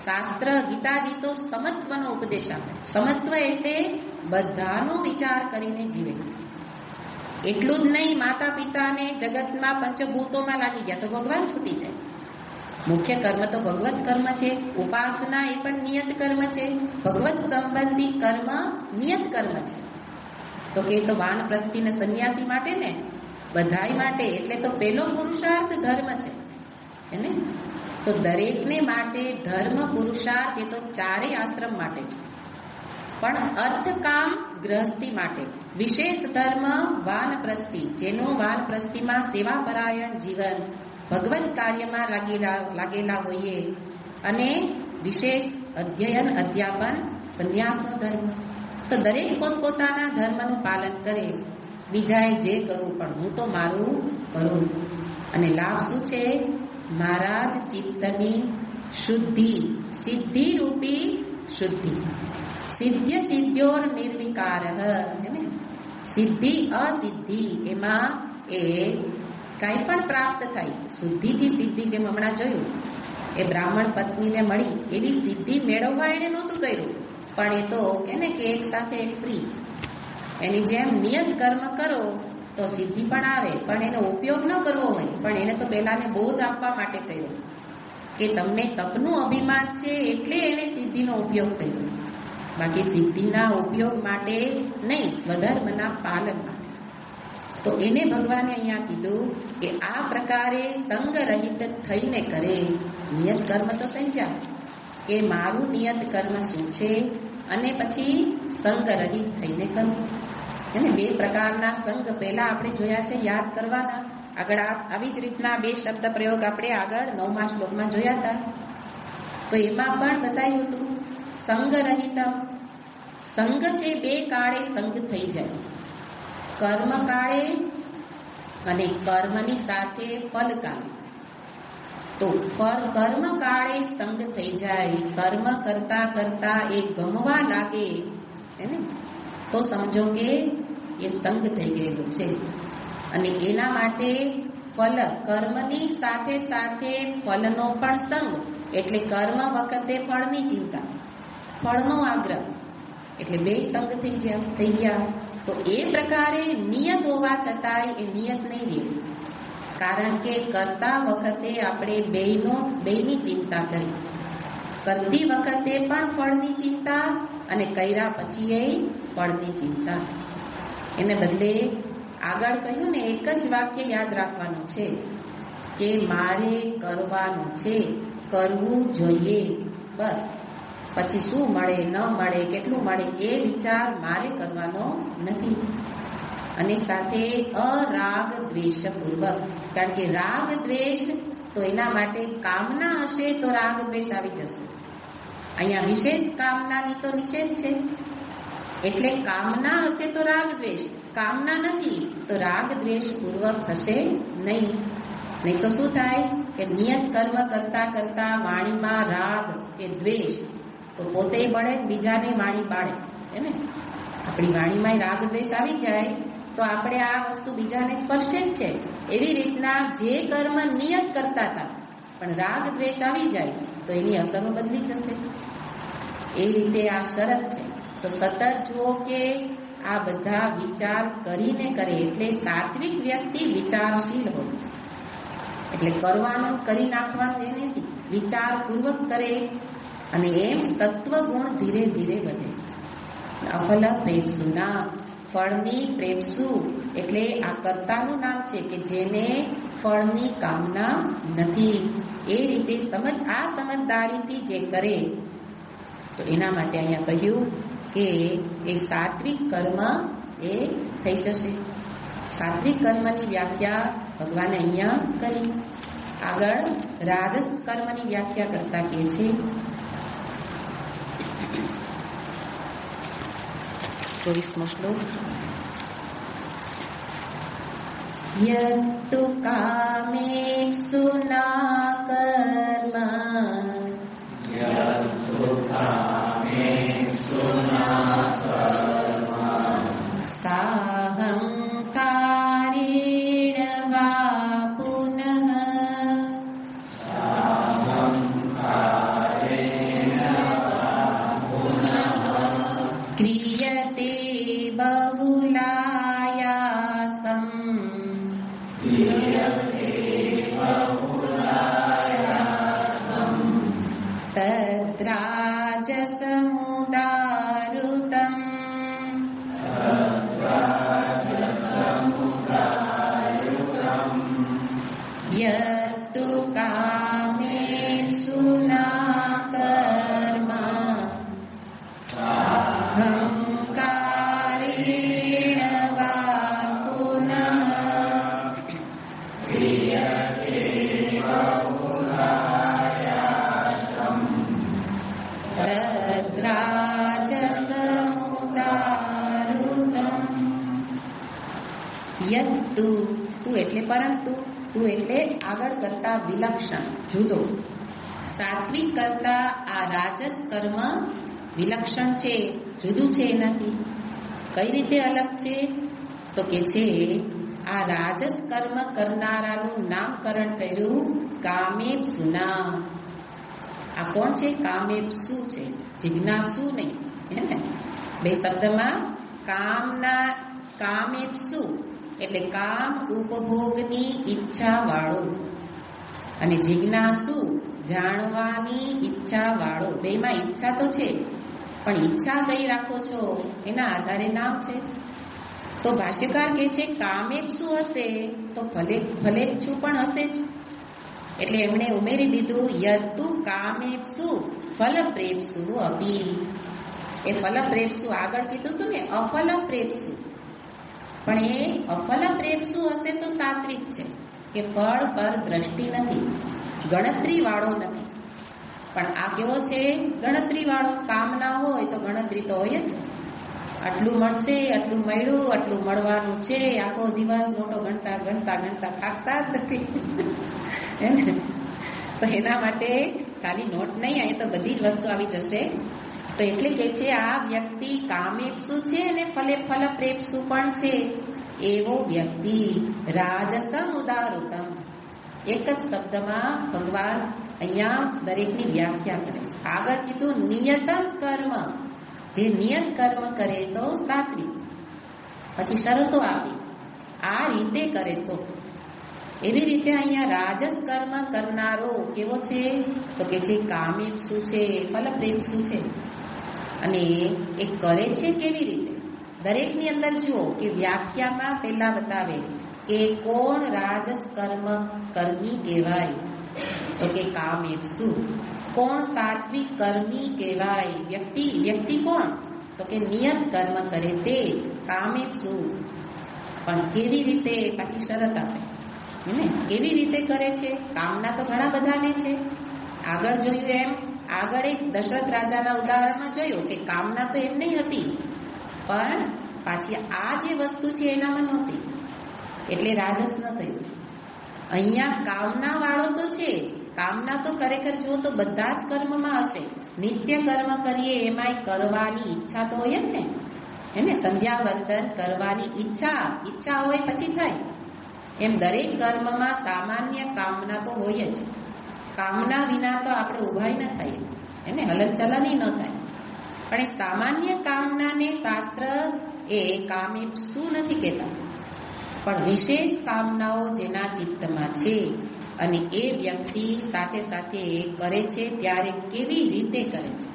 Speaker 1: શાસ્ત્ર ગીતાજી તો સમત્વનો ઉપદેશ આપે. સમત્વ એટલે બધાનો વિચાર કરીને જીવે. એટલું જ નહીં, માતા પિતાને જગતમાં પંચભૂતોમાં લાગી ગયા તો ભગવાન છૂટી જાય. મુખ્ય કર્મ તો ભગવત કર્મ છે. ઉપાસના એ પણ નિયત કર્મ છે. ભગવત સંબંધી કર્મ નિયત કર્મ છે. તો કે તો વાનપ્રસ્થી ને સંન્યાસી માટે ને બધાય માટે, એટલે તો પેલો પુરુષાર્થ ધર્મ છે એને. તો દરેકને માટે ધર્મ પુરુષાર્થ એ તો ચારેય આશ્રમ માટે છે. પણ અર્થ કામ ગૃહસ્થી માટે વિશેષ ધર્મ વાનપ્રસ્થી, જેનું વાનપ્રસ્થીમાં સેવાપરાયણ જીવન, ભગવત કાર્યમાં લાગેલા હોઈએ, અને વિશેષ અધ્યયન અધ્યાપન સંન્યાસનો ધર્મ. તો દરેક પોતપોતાના ધર્મનું પાલન કરે. બીજાએ જે કરવું પણ હું તો મારું કરું. અને લાભ શું છે? મારા જ ચિત્તની શુદ્ધિ, સિદ્ધિ રૂપી શુદ્ધિ. સિદ્ધ્ય સિદ્ધ્યોર નિર્વિકાર, સિદ્ધિ અસિદ્ધિ એમાં એ કાંઈ પણ પ્રાપ્ત થાય. શુદ્ધિથી સિદ્ધિ, જેમ હમણાં જોયું, એ બ્રાહ્મણ પત્નીને મળી એવી સિદ્ધિ મેળવવા એને નહોતું કર્યું, પણ એ તો એને કે એક સાથે એક ફ્રી. એની જેમ નિયત કર્મ કરો તો સિદ્ધિ પણ આવે, પણ એનો ઉપયોગ ન કરવો હોય. પણ એને તો પહેલાને બોધ આપવા માટે કર્યો કે તમને તપનું અભિમાન છે, એટલે એને સિદ્ધિનો ઉપયોગ કર્યો. બાકી સિદ્ધિના ઉપયોગ માટે નહીં, સ્વધર્મના પાલન માટે. તો એને ભગવાને અહીંયા કીધું કે આ પ્રકારે સંગ રહિત થઈને કરે. નિયત કર્મ તો સમજ્યા કે મારું નિયત કર્મ શું છે, અને પછી સંગ રહિત થઈને કરવું. એને બે પ્રકારના સંગ પહેલા આપણે જોયા છે, યાદ કરવાના. આગળ આવી જ રીતના બે શબ્દ પ્રયોગ આપણે આગળ 9મા શ્લોકમાં જોયા હતા. તો એમાં પણ બતાવ્યું હતું સંગ રહિતમ. સંગ છે બે કાળે સંગ થઈ જાય, કર્મ કાળે અને કર્મની સાથે ફલ કાળે. તો કર્મ કાળે સંગ થઈ જાય, કર્મ કરતા કરતા એ ગમવા લાગે એને, તો સમજો કે એ સંગ થઈ ગયેલું છે. અને એના માટે ફલ, કર્મની સાથે સાથે ફલનો પણ સંગ, એટલે કર્મ વખતે ફળની ચિંતા, ફળનો આગ્રહ, એટલે બે સંગ થઈ ગયા. તો એ પ્રકારે નિયત હોવા છતાંય એ નિયત નહીં રહે, કારણ કે કરતા વખતે આપણે બેયની ચિંતા કરી. કરતી વખતે પણ ફળની ચિંતા, અને કર્યા પછી એ ફળની ચિંતા. એને બદલે આગળ કહ્યું ને, એક જ વાક્ય યાદ રાખવાનું છે કે મારે કરવાનું છે, કરવું જોઈએ, બસ. પછી શું મળે ન મળે, કેટલું મળે, એ વિચાર મારે કરવાનો નથી. અને સાથે અરાગ દ્વેષ પૂર્વક, કારણ કે રાગ દ્વેષ તો એના માટે કામના હશે તો રાગ દ્વેષ આવી જશે. અહીંયા વિશેષ કામનાની તો નિષેધ છે, એટલે કામના હશે તો રાગ દ્વેષ, કામના નથી તો રાગ દ્વેષ પૂર્વક થશે નહીં. નહીં તો શું થાય કે નિયત કર્મ કરતા કરતા વાણીમાં રાગ કે દ્વેષ, તો પોતે બળે, બીજાને વાણી પાડે. એને આપણી વાણીમાં રાગ દ્વેષ આવી જાય તો આપણે આ વસ્તુ બીજાને સ્પર્શે જ છે. એવી રીતના જે કર્મ નિયત કરતા હતા પણ રાગ દ્વેષ આવી જાય તો એની અસરો બદલી જશે. એ રીતે આ શરત છે. તો સતત જુઓ કે આ બધા વિચાર કરીને કરે, એટલે સાત્વિક વ્યક્તિ વિચારશીલ હોય. એટલે કરવાનું કરી નાખવાનું એ નથી, વિચારપૂર્વક કરે, અને એમ તત્વગુણ ધીરે ધીરે વધે. અફલ પ્રેમસુ નામ, ફળની પ્રેમસુ એટલે આ કર્તાનું નામ છે કે જેને ફળની કામના નથી. એ રીતે આ સમજદારીથી જે કરે તો એના માટે અહીંયા કહ્યું કે એ સાત્વિક કર્મ એ થઈ જશે. સાત્વિક કર્મની વ્યાખ્યા ભગવાને અહીંયા કરી. આગળ રાજસ કર્મની વ્યાખ્યા કરતા કહે છે 24મો શ્લોક. યત્તુ કામેષુ ના કર્મ, સાહંકારેણ વા પુનઃ, યદ તું એટલે પરંતુ, તું એટલે આગળ કરતા વિલક્ષણ, જુદો. સાત્વિક કરતા આ રાજસ કર્મ વિલક્ષણ છે, જુદું છે એનાથી. કઈ રીતે અલગ છે? તો કે છે આ રાજસ કર્મ કરનારાનું નામકરણ કર્યું કામેપ્સુના. આ કોણ છે? કામેપ્સુ છે, જિજ્ઞાસુ નહીં. હે ને? બે શબ્દમાં કામેપ્સુ એટલે કામ ઉપભોગની ઈચ્છા વાળો, અને જિજ્ઞાસુ જાણવાની ઈચ્છા વાળો. બેમાં ઈચ્છા તો છે, પણ ઈચ્છા કઈ રાખો છો એના આધારે નામ છે. તો ભાષ્યકાર કહે છે કામેપ્સુ હશે તો ફલેપ્સુ પણ હશે જ. એટલે એમણે ઉમેરી દીધું યતુ કામેપ્સુ ફલપ્રેપ્સુ અપી. એ ફલપ્રેપ્સુ આગળ કીધું હતું ને, અફલપ્રેપ્સુ. પણ એ અફલપ્રેપ્સુ હશે તો સાત્વિક છે, કે ફળ પર દ્રષ્ટિ નથી, ગણતરી વાળો નથી. પણ આ કેવો છે? ગણતરી વાળો. કામના હોય તો ગણતરી તો હોય જ. આટલું મળશે, આટલું મળ્યું, આટલું મળવાનું છે, આખો દિવસ નોટો ગણતા ગણતા ગણતા થાકતા જ નથી. તો એના માટે ખાલી નોટ નહીં, અહીં તો બધી જ વસ્તુ આવી જશે. તો એટલે કે છે આ વ્યક્તિ કામેપ્સુ છે અને ફલપ્રેપ્સુ પણ છે. એવો વ્યક્તિ રાજસમ ઉદારતમ. એક જ શબ્દમાં ભગવાન અહીંયા દરેકની વ્યાખ્યા કરે છે. આગળ કીધું નિયતમ કર્મ, જે નિયત કર્મ કરે તો સાત્વિક. પછી શરતો આપી, આ રીતે કરે તો. એવી રીતે અહીંયા રાજસ કર્મ કરનારો કેવો છે? તો કે છે કામેપ્સુ છે, ફલપ્રેપ્સુ છે. અને એ કરે છે કેવી રીતે? દરેકની અંદર જુઓ કે વ્યાખ્યામાં પહેલા બતાવે કે કોણ રાજસ કર્મ કર્મી કહેવાય, તો કે કામેપ્સુ. કોણ સાત્વિક કર્મી કહેવાય? વ્યક્તિ કોણ? તો કે નિયત કર્મ કરે તે કામેપ્સુ. પણ કેવી રીતે? પાછી શરત આપે ને, કેવી રીતે કરે છે? કામના તો ઘણા બધાને છે. આગળ જોયું એમ, આગળ એક દશરથ રાજાના ઉદાહરણમાં જોયું કે કામના તો એમ નહીં હતી, પણ પાછી આ જે વસ્તુ છે એનામાં નહોતી, એટલે રાજસ ન થયું. અહીંયા કામના વાળો તો છે. કામના તો ખરેખર જુઓ તો બધા જ કર્મમાં હશે. નિત્ય કર્મ કરીએ એમાંય કરવાની ઈચ્છા તો હોય જ ને. એને સંધ્યાવંદન કરવાની ઈચ્છા હોય પછી થાય. એમ દરેક કર્મમાં સામાન્ય કામના તો હોય જ. કામના વિના તો આપણે ઉભાઈ ન થાય, એને હલનચલન ન થાય. પણ એ સામાન્ય કામનાને શાસ્ત્ર એ કામેપ્સુ નથી કહેતા, પણ વિશેષ કામનાઓ જેના ચિત્તમાં છે અને એ વ્યક્તિ સાથે સાથે કરે છે ત્યારે કેવી રીતે કરે છે?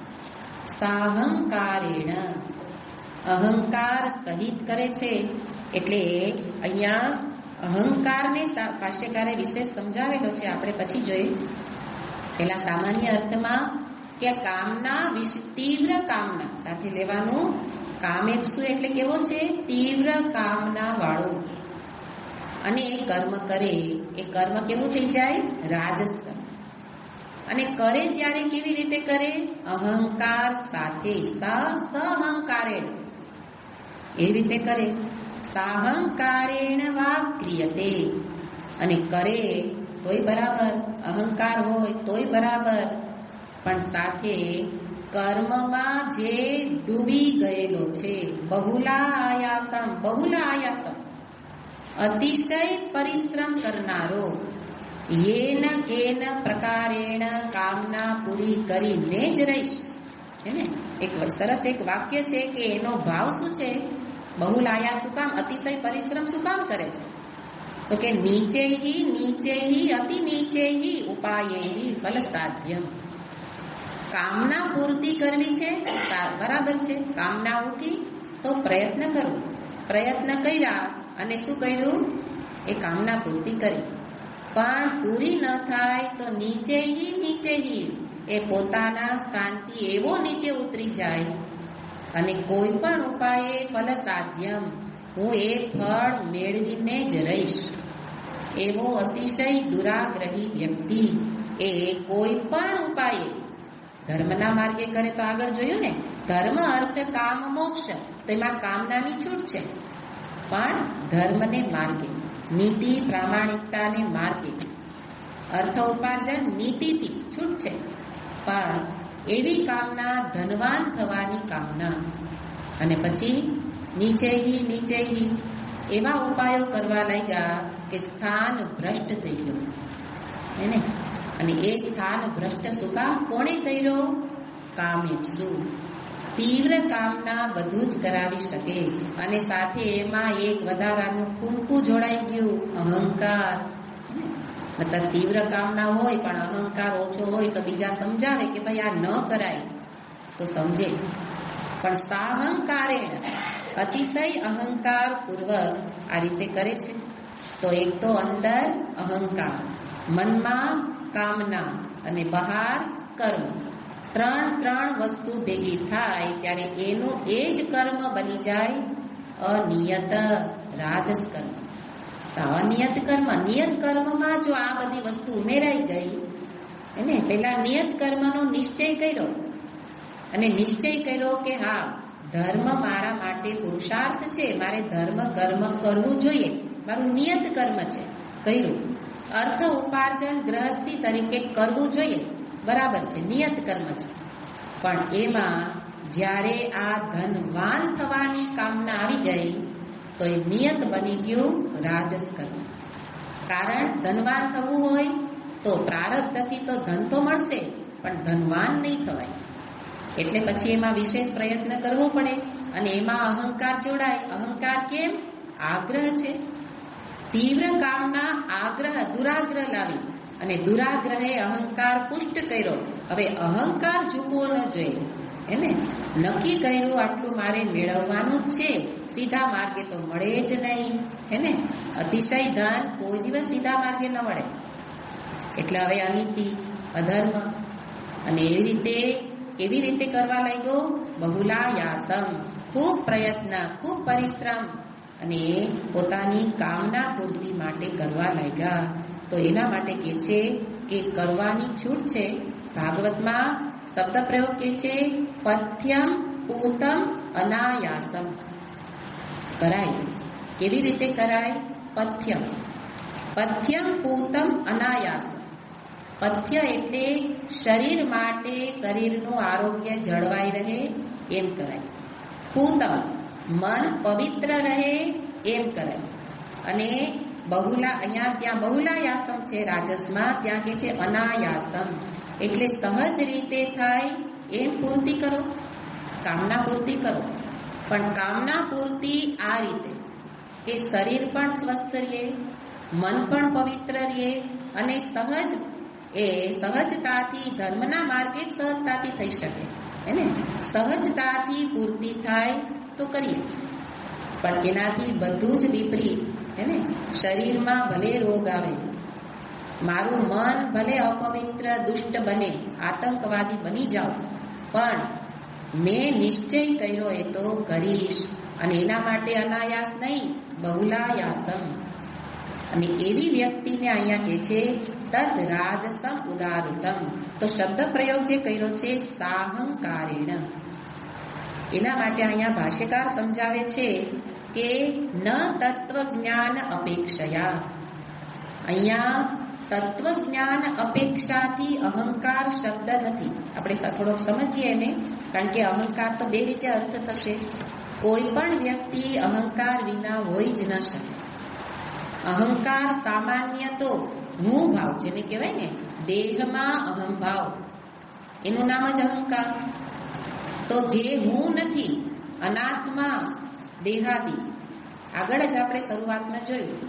Speaker 1: સાહંકારેણ, અહંકાર સહિત કરે છે. એટલે અહીંયા અહંકારને ભાષ્યકારે વિશેષ સમજાવેલો છે, આપણે પછી જોઈએ. પેલા સામાન્ય અર્થમાં કે કામના તીવ્ર કામના સાથે લેવાનું. કામેપ્સુ એટલે કેવો છે? તીવ્ર કામના વાળો. અને એ કર્મ કરે, એ કર્મ કેવું થઈ જાય? રાજસ કર્મ. અને કરે ત્યારે કેવી રીતે કરે? અહંકાર સાથે, સહંકારેણ, એ રીતે કરે. સાહંકારેણ વા ક્રિયતે. અને કરે તોય બરાબર, અહંકાર હોય તોય બરાબર, પણ સાથે કર્મમાં જે ડૂબી ગયેલો છે, બહુલાયાસમ અતિશય પરિશ્રમ કરનારો, યેન કેન પ્રકારેણ કામના પૂરી કરીને જ રહીશ. એને એક સરસ એક વાક્ય છે કે એનો ભાવ શું છે? બહુલાયા શું કામ? અતિશય પરિશ્રમ શું કામ કરે છે? તો કે નીચે અતિ નીચે ઉપાય ફલ સાધ્યમ. કામના પૂર્તિ કરવી છે, બરાબર છે. કામના ઉઠી તો પ્રયત્ન કરવો. પ્રયત્ન કર્યા અને શું કર્યું? એ કામના પૂર્તિ કરી. પણ પૂરી ન થાય તો નીચે એ પોતાના સ્થાનથી એવો નીચે ઉતરી જાય અને કોઈ પણ ઉપાયે ફલ સાધ્યમ, હું એ ફળ મેળવીને જ રહીશ. એવો અતિશય દુરાગ્રહી વ્યક્તિ એ કોઈ પણ ઉપાયે ધર્મના માર્ગે કરે તો આગળ જોયું ને, ધર્મ અર્થ કામ મોક્ષ, તો એમાં કામનાની છૂટ છે. પણ ધર્મને માર્ગે, નીતિ પ્રામાણિકતાને માર્ગે. અર્થ ઉપાર્જન નીતિથી છૂટ છે, પણ એવી કામના ધનવાન થવાની કામના. અને પછી નીચેહી એવા ઉપાયો કરવા લાગ્યા કે સ્થાન ભ્રષ્ટ થઈ ગયું એને. અને એ સ્થાન ભ્રષ્ટ શું કામ? કોણે કર્યો? કામેપ્સુ. તીવ્ર કામના બધું જ કરાવી શકે, અને સાથે એમાં એક વધારાનું કુંકુ જોડાઈ ગયું, અહંકાર. મતલબ તીવ્ર કામના હોય પણ અહંકાર ઓછો હોય તો બીજા સમજાવે કે ભાઈ આ ન કરાય તો સમજે. પણ સાહંકારેણ, અતિશય અહંકાર પૂર્વક આ રીતે કરે છે. તો એક તો અંદર અહંકાર, મનમાં કામના અને બહાર કર્મ, ત્રણ વસ્તુ ભેગી થાય ત્યારે એનું એ જ કર્મ બની જાય અનિયત રાજસ કર્મ. અનિયત કર્મ, નિયત કર્મમાં જો આ બધી વસ્તુ ઉમેરાઈ ગઈ એને, પેલા નિયત કર્મનો નિશ્ચય કર્યો, અને નિશ્ચય કર્યો કે હા ધર્મ મારા માટે પુરુષાર્થ છે, મારે ધર્મ કર્મ કરવું જોઈએ, મારું નિયત કર્મ છે, કર્યું. અર્થ ઉપાર્જન ગૃહસ્થી તરીકે કરવું જોઈએ, બરાબર છે, નિયત કર્મ છે. પણ એમાં જ્યારે આ ધનવાન થવાની કામના આવી ગઈ તો એ નિયત બની ગયું રાજસ કર્મ. કારણ ધનવાન થવું હોય તો પ્રારબ્ધથી તો ધન તો મળશે, પણ ધનવાન નહીં થવાય. એટલે પછી એમાં વિશેષ પ્રયત્ન કરવો પડે, અને એમાં અહંકાર જોડાય. અહંકાર કેમ? આગ્રહ છે. તીવ્ર કામના આગ્રહ, દુરાગ્રહ લાવી, અને દુરાગ્રહે અહંકાર પુષ્ટ કર્યો. હવે અહંકાર ઝૂકવો ન જોઈએ એને. નક્કી કર્યું આટલું મારે મેળવવાનું જ છે, સીધા માર્ગે તો મળે જ નહીં એને. અતિશય ધન કોઈ દિવસ સીધા માર્ગે ન મળે. એટલે હવે અનીતિ, અધર્મ, અને એવી રીતે કરવા લાગ્યો બહુલાયાસમ. ખૂબ પ્રયત્ન, ખૂબ પરિશ્રમ, અને પોતાની કામના પૂર્તિ માટે કરવા લાગ્યા. તો એના માટે કે છે કે કરવાની છૂટ છે. ભાગવતમાં શબ્દ પ્રયોગ કે છે પથ્યમ પૂતમ અનાયાસમ. કરાય. કેવી રીતે કરાય? પથ્યમ પૂતમ અનાયાસમ. પથ્ય એટલે શરીર માટે, શરીરનું આરોગ્ય જળવાઈ રહે એમ કરાય. પૂતમ મન પવિત્ર રહે એમ કરાય. અને અહીંયા ત્યાં બહુલાયાસમ છે રાજસમાં, ત્યાં કે છે અનાયાસમ, એટલે સહજ રીતે થાય એમ પૂર્તિ કરો, કામના પૂર્તિ કરો. પણ કામના પૂર્તિ આ રીતે કે શરીર પણ સ્વસ્થ રહે, મન પણ પવિત્ર રહે, અને સહજતાથી ધર્મના માર્ગે સહજતાથી થઈ શકે એને. સહજતાથી પૂર્તિ થાય તો કરીએ. પણ એનાથી બધું જ વિપરીત એને. શરીરમાં ભલે રોગ આવે, મારું મન ભલે અપવિત્ર દુષ્ટ બને, આતંકવાદી બની જાઓ, પણ મેં નિશ્ચય કર્યો એ તો કરીશ. અને એના માટે અનાયાસ નહીં, બહુલાયાસમ. અને એવી વ્યક્તિને અહીંયા કે છે તદ રાજસમ ઉદારુતમ. તો શબ્દ પ્રયોગ જે કર્યો છે સાહંકારેણ, એના માટે અહીંયા ભાષ્યકાર સમજાવે છે કે ન તત્વજ્ઞાન અપેક્ષયા. અહીંયા તત્વજ્ઞાન અપેક્ષાથી અહંકાર શબ્દ નથી. આપણે થોડોક સમજીએ ને, કારણ કે અહંકાર તો બે રીતે અર્થ થશે. કોઈ પણ વ્યક્તિ અહંકાર વિના હોઈ જ ન શકે. અહંકાર સામાન્ય તો હું ભાવ, જેને કહેવાય ને દેહમાં અહંભાવ, એનું નામ જ અહંકાર. તો જે હું નથી, અનાત્મા, દેહાદી, આગળ જ આપણે શરૂઆતમાં જોયું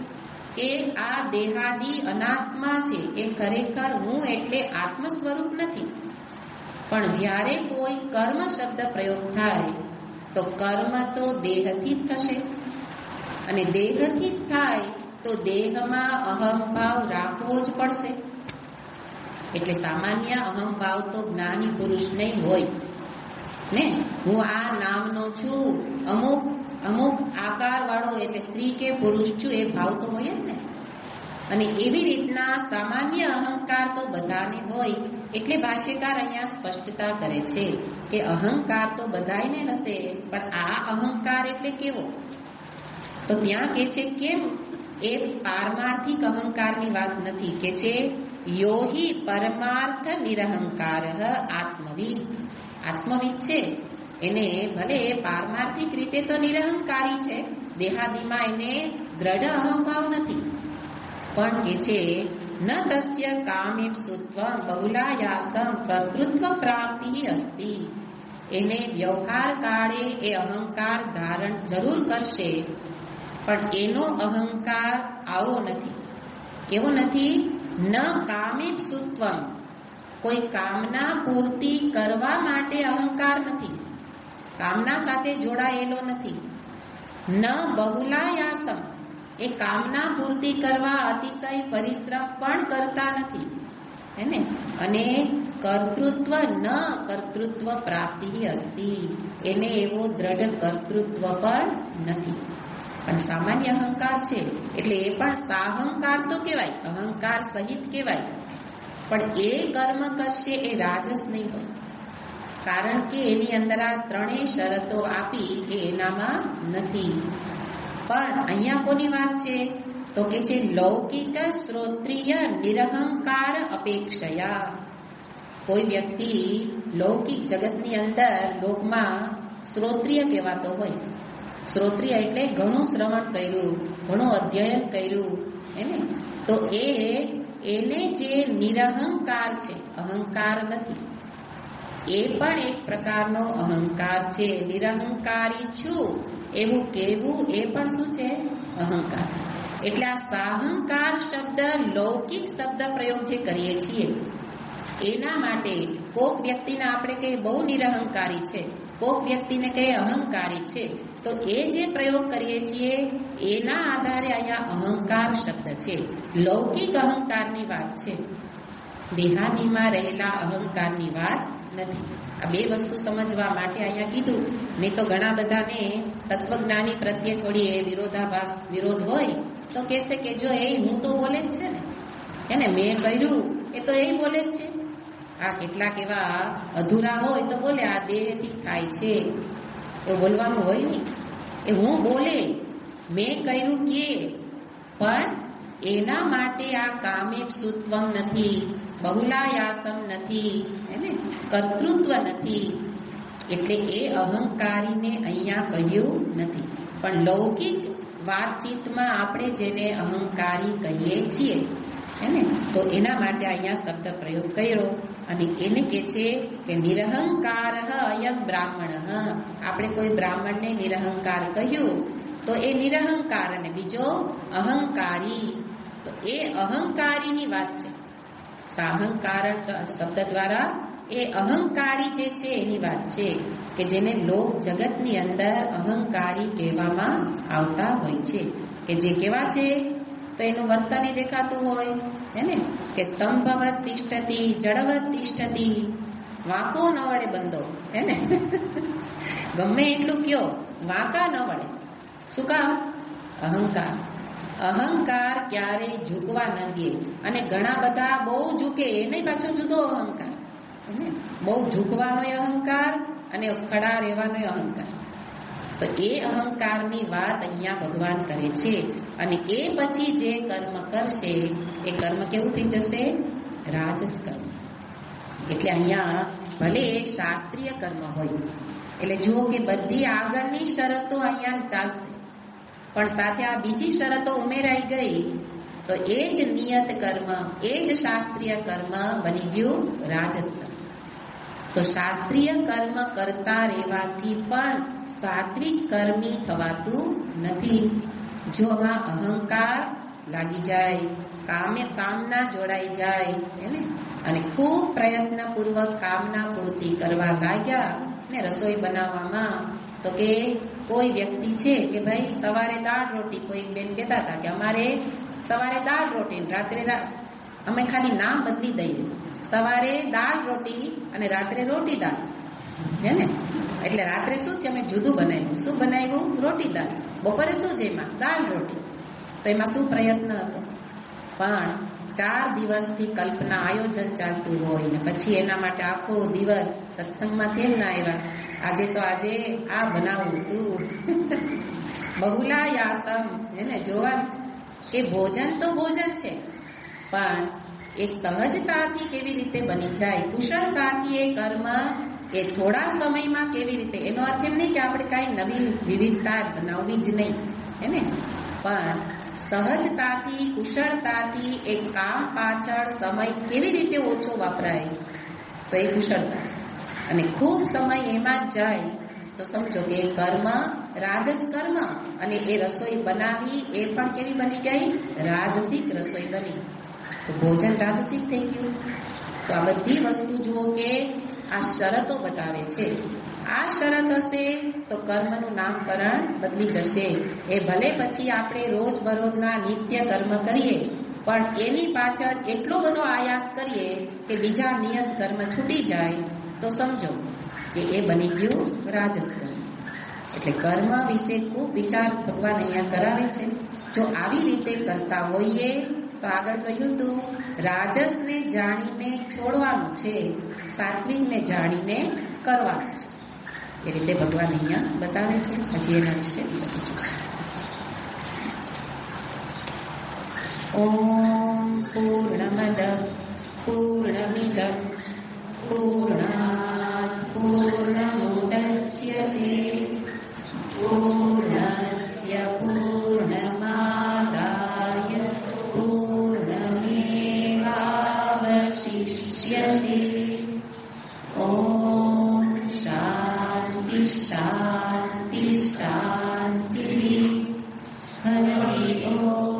Speaker 1: કે આ દેહાદી અનાત્મા છે, એ ખરેખર હું એટલે આત્મ સ્વરૂપ નથી. પણ જ્યારે કોઈ કર્મ શબ્દ પ્રયોગ થાય તો કર્મ તો દેહથી જ થશે, અને દેહથી જ થાય તો દેહમાં અહંભાવ રાખવો જ પડશે. એટલે સામાન્ય અહંભાવ તો જ્ઞાની પુરુષ નહીં હોય ને. હું આ નામનો છું, અમુક આકાર વાળો, એટલે સ્ત્રી કે પુરુષ છું, એ ભાવ તો હોય જ ને. અને એવી રીતના સામાન્ય અહંકાર તો બધાને હોય. એટલે ભાષ્યકાર અહીંયા સ્પષ્ટતા કરે છે કે અહંકાર તો બધાને હશે, પણ આ અહંકાર એટલે કેવો? તો ત્યાં કે છે કેમ એ પારમાર્થિક અહંકારની વાત નથી, કે છે યોહી પરમાર્થ નિરહંકાર આત્મવિદ. આત્મવિદ છે એને ભલે એ પારમાર્થિક રીતે તો નિરહંકારી છે, દેહાદિમાં એને દ્રઢ અહંભાવ નથી, પણ કે છે ન તસ્ય કામેપ્સુત્વં બહુલાયાસમ કર્તૃત્વ પ્રાપ્તિ અસ્તિ. એને વ્યવહાર કાળે એ અહંકાર ધારણ જરૂર કરશે, પણ એનો અહંકાર આવો નથી. કેવો નથી? ન કામેપ્સુત્વં, કોઈ કામના પૂર્તિ કરવા માટે અહંકાર નથી, કામના સાથે જોડાયેલો નથી. ન બહુલાયાસમ, એ કામના પૂર્તિ કરવા અતિશય પરિશ્રમ પણ કરતા નથી, હેને? અને કર્તૃત્વ ન કર્તૃત્વ પ્રાપ્તિ અસ્તિ, એને એવો દ્રઢ કર્તૃત્વ પણ નથી. પણ સામાન્ય અહંકાર છે એટલે એ પણ સાહંકાર તો કહેવાય, અહંકાર સહિત કહેવાય. પણ એ કર્મ કરશે એ રાજસ નહીં હોય, કારણ કે એની અંદર આ ત્રણેય શરતો આપી એ એનામાં નથી. પણ અહીંયા કોની વાત છે? તો કે છે લૌકિક શ્રોત્રિય નિરહંકાર અપેક્ષયા. કોઈ વ્યક્તિ લૌકિક જગતની અંદર લોકમાં શ્રોત્રિય કહેવાતો હોય, શ્રોત્રિય એટલે ઘણું શ્રવણ કર્યું, ઘણું અધ્યયન કર્યું, એને તો એને જે નિરહંકાર છે, અહંકાર નથી, એ પણ એક પ્રકારનો અહંકાર છે. નિરહંકારી છું એવું કહેવું એ પણ શું છે? અહંકાર. એટલે આ સાહંકાર શબ્દ લૌકિક શબ્દ પ્રયોગ જે કરીએ છીએ એના માટે કોક વ્યક્તિને આપણે કહીએ બહુ નિરહંકારી છે, કોક વ્યક્તિને કહીએ અહંકારી છે, તો એ જે પ્રયોગ કરીએ છીએ એના આધારે અહીંયા અહંકાર શબ્દ છે. લૌકિક અહંકારની વાત છે, દેહાદીમાં રહેલા અહંકારની વાત નથી. આ બે વસ્તુ સમજવા માટે અહીંયા કીધું. નહીં તો ઘણા બધાને તત્વજ્ઞાની પ્રત્યે થોડી એ વિરોધ હોય તો કહેશે કે જો એ હું તો બોલે જ છે ને, એને મેં કર્યું એ તો એ બોલે જ છે. આ કેટલાક એવા અધૂરા હોય તો બોલે આ દેહથી થાય છે, એવું બોલવાનું હોય નહીં. એ હું બોલે, મેં કર્યું કે, પણ એના માટે આ કામેપ્સુત્વમ નથી, બહુલાયાસમ નથી, એને કર્તૃત્વ નથી. એટલે એ અહંકારીને અહીંયા કહ્યું નથી. પણ લૌકિક વાતચીતમાં આપણે જેને અહંકારી કહીએ છીએ હેને, તો એના માટે અહીંયા શબ્દ પ્રયોગ કર્યો. અને એને કે છે કે નિરહંકાર અયમ બ્રાહ્મણ. આપણે કોઈ બ્રાહ્મણને નિરહંકાર કહ્યું તો એ નિરહંકાર અને બીજો અહંકારી, તો એ અહંકારીની વાત છે. સાહંકાર શબ્દ દ્વારા એ અહંકારી જે છે એની વાત છે, કે જેને લોક જગતની અંદર અહંકારી કહેવામાં આવતા હોય છે. કે જે કેવા છે તો એનું વર્તન એ દેખાતું હોય હેને, કે સ્તંભવત તિષ્ઠતી જડવત તિષ્ઠતી, વાંકો ન વળે બંધો હેને. ગમે એટલું કયો વાંકા ન વળે. શું કામ? અહંકાર. અહંકાર ક્યારે ઝૂકવા ન દે. અને ઘણા બધા બહુ ઝૂકે એને પાછો જુદો અહંકાર, બહુ ઝૂકવાનો અહંકાર અને ખડા રહેવાનો અહંકાર. તો એ અહંકારની વાત અહીંયા ભગવાન કરે છે. અને એ પછી જે કર્મ કરશે એ કર્મ કેવું થઈ જશે? રાજસ કર્મ. એટલે અહીંયા ભલે શાસ્ત્રીય કર્મ હોય, એટલે જુઓ કે બધી આગળની શરતો અહીંયા ચાલશે, પણ સાથે આ બીજી શરતો ઉમેરાઈ ગઈ તો એ જ નિયત કર્મ, એ જ શાસ્ત્રીય કર્મ બની ગયું રાજસ કર્મ. તો શાસ્ત્રીય કર્મ કરતા રહેવાથી પણ સાત્વિક કર્મી થવાતું નથી. જો આમાં અહંકાર લાગી જાય, કામના જોડાઈ જાય એને, અને ખૂબ પ્રયત્નપૂર્વક કામના પૂર્તિ કરવા લાગ્યા ને રસોઈ બનાવવામાં, તો કે કોઈ વ્યક્તિ છે કે ભાઈ સવારે દાળ રોટી, કોઈ બેન કહેતા હતા કે અમારે સવારે દાળ રોટી, રાત્રે અમે ખાલી નામ બદલી દઈએ, સવારે દાળ રોટી અને રાત્રે રોટી દાળ હે ને. એટલે રાત્રે શું છે અમે જુદું બનાવ્યું. શું બનાવ્યું? રોટી દાળ. બપોરે શું છે એમાં? દાળ રોટી. તો એમાં શું પ્રયત્ન હતો? પણ 4 દિવસથી કલ્પના આયોજન ચાલતું હોય ને પછી એના માટે આખો દિવસ સત્સંગમાં કેમ ના આવ્યા? આજે તો આજે આ બનાવવું હતું બહુલાયાતમ એને જોવા કે ભોજન તો ભોજન છે, પણ એ સહજતાથી કેવી રીતે બની જાય, કુશળતાથી એ કર્મ એ થોડા સમયમાં કેવી રીતે, એનો અર્થ એમ નહીં કે આપણે કાંઈ નવી વિવિધતા બનાવવી જ નહીં, હે ને, પણ સહજતાથી કુશળતાથી એ કામ પાછળ સમય કેવી રીતે ઓછો વપરાય, તો એ કુશળતા છે. અને ખૂબ સમય એમાં જ જાય તો સમજો કે એ કર્મ રાજસ કર્મ, અને એ રસોઈ બનાવી એ પણ કેવી બની ગઈ, રાજસિક રસોઈ બની, તો ભોજન રાજસિક થઈ ગયું. તો આ બધી વસ્તુ જુઓ કે આ શરતો બતાવે છે. આ શરત હશે તો કર્મનું નામકરણ બદલી જશે. એ ભલે પછી આપણે રોજબરોજના નિત્ય કર્મ કરીએ, પણ એની પાછળ એટલો બધો આયાસ કરીએ કે બીજા નિયત કર્મ છૂટી જાય, તો સમજો કે એ બની ગયું રાજસ કર્મ. એટલે કર્મ વિશે ખૂબ વિચાર ભગવાન અહીંયા કરાવે છે. જો આવી રીતે કરતા હોઈએ તો આગળ કહ્યું તું રાજસને જાણીને છોડવાનું છે, સાત્વિકને જાણીને કરવાનું છે. એ રીતે ભગવાન અહીંયા બતાવે છે. હજી એના વિશે ઓમ પૂર્ણમદ પૂર્ણમિદં પૂર્ણાત પૂર્ણમુદચ્યતે પૂર્ણસ્ય પૂર્ણમાદાય પૂર્ણમેવાવશિષ્યતે. ઓમ શાંતિ શાંતિ શાંતિ. હરિ ઓમ.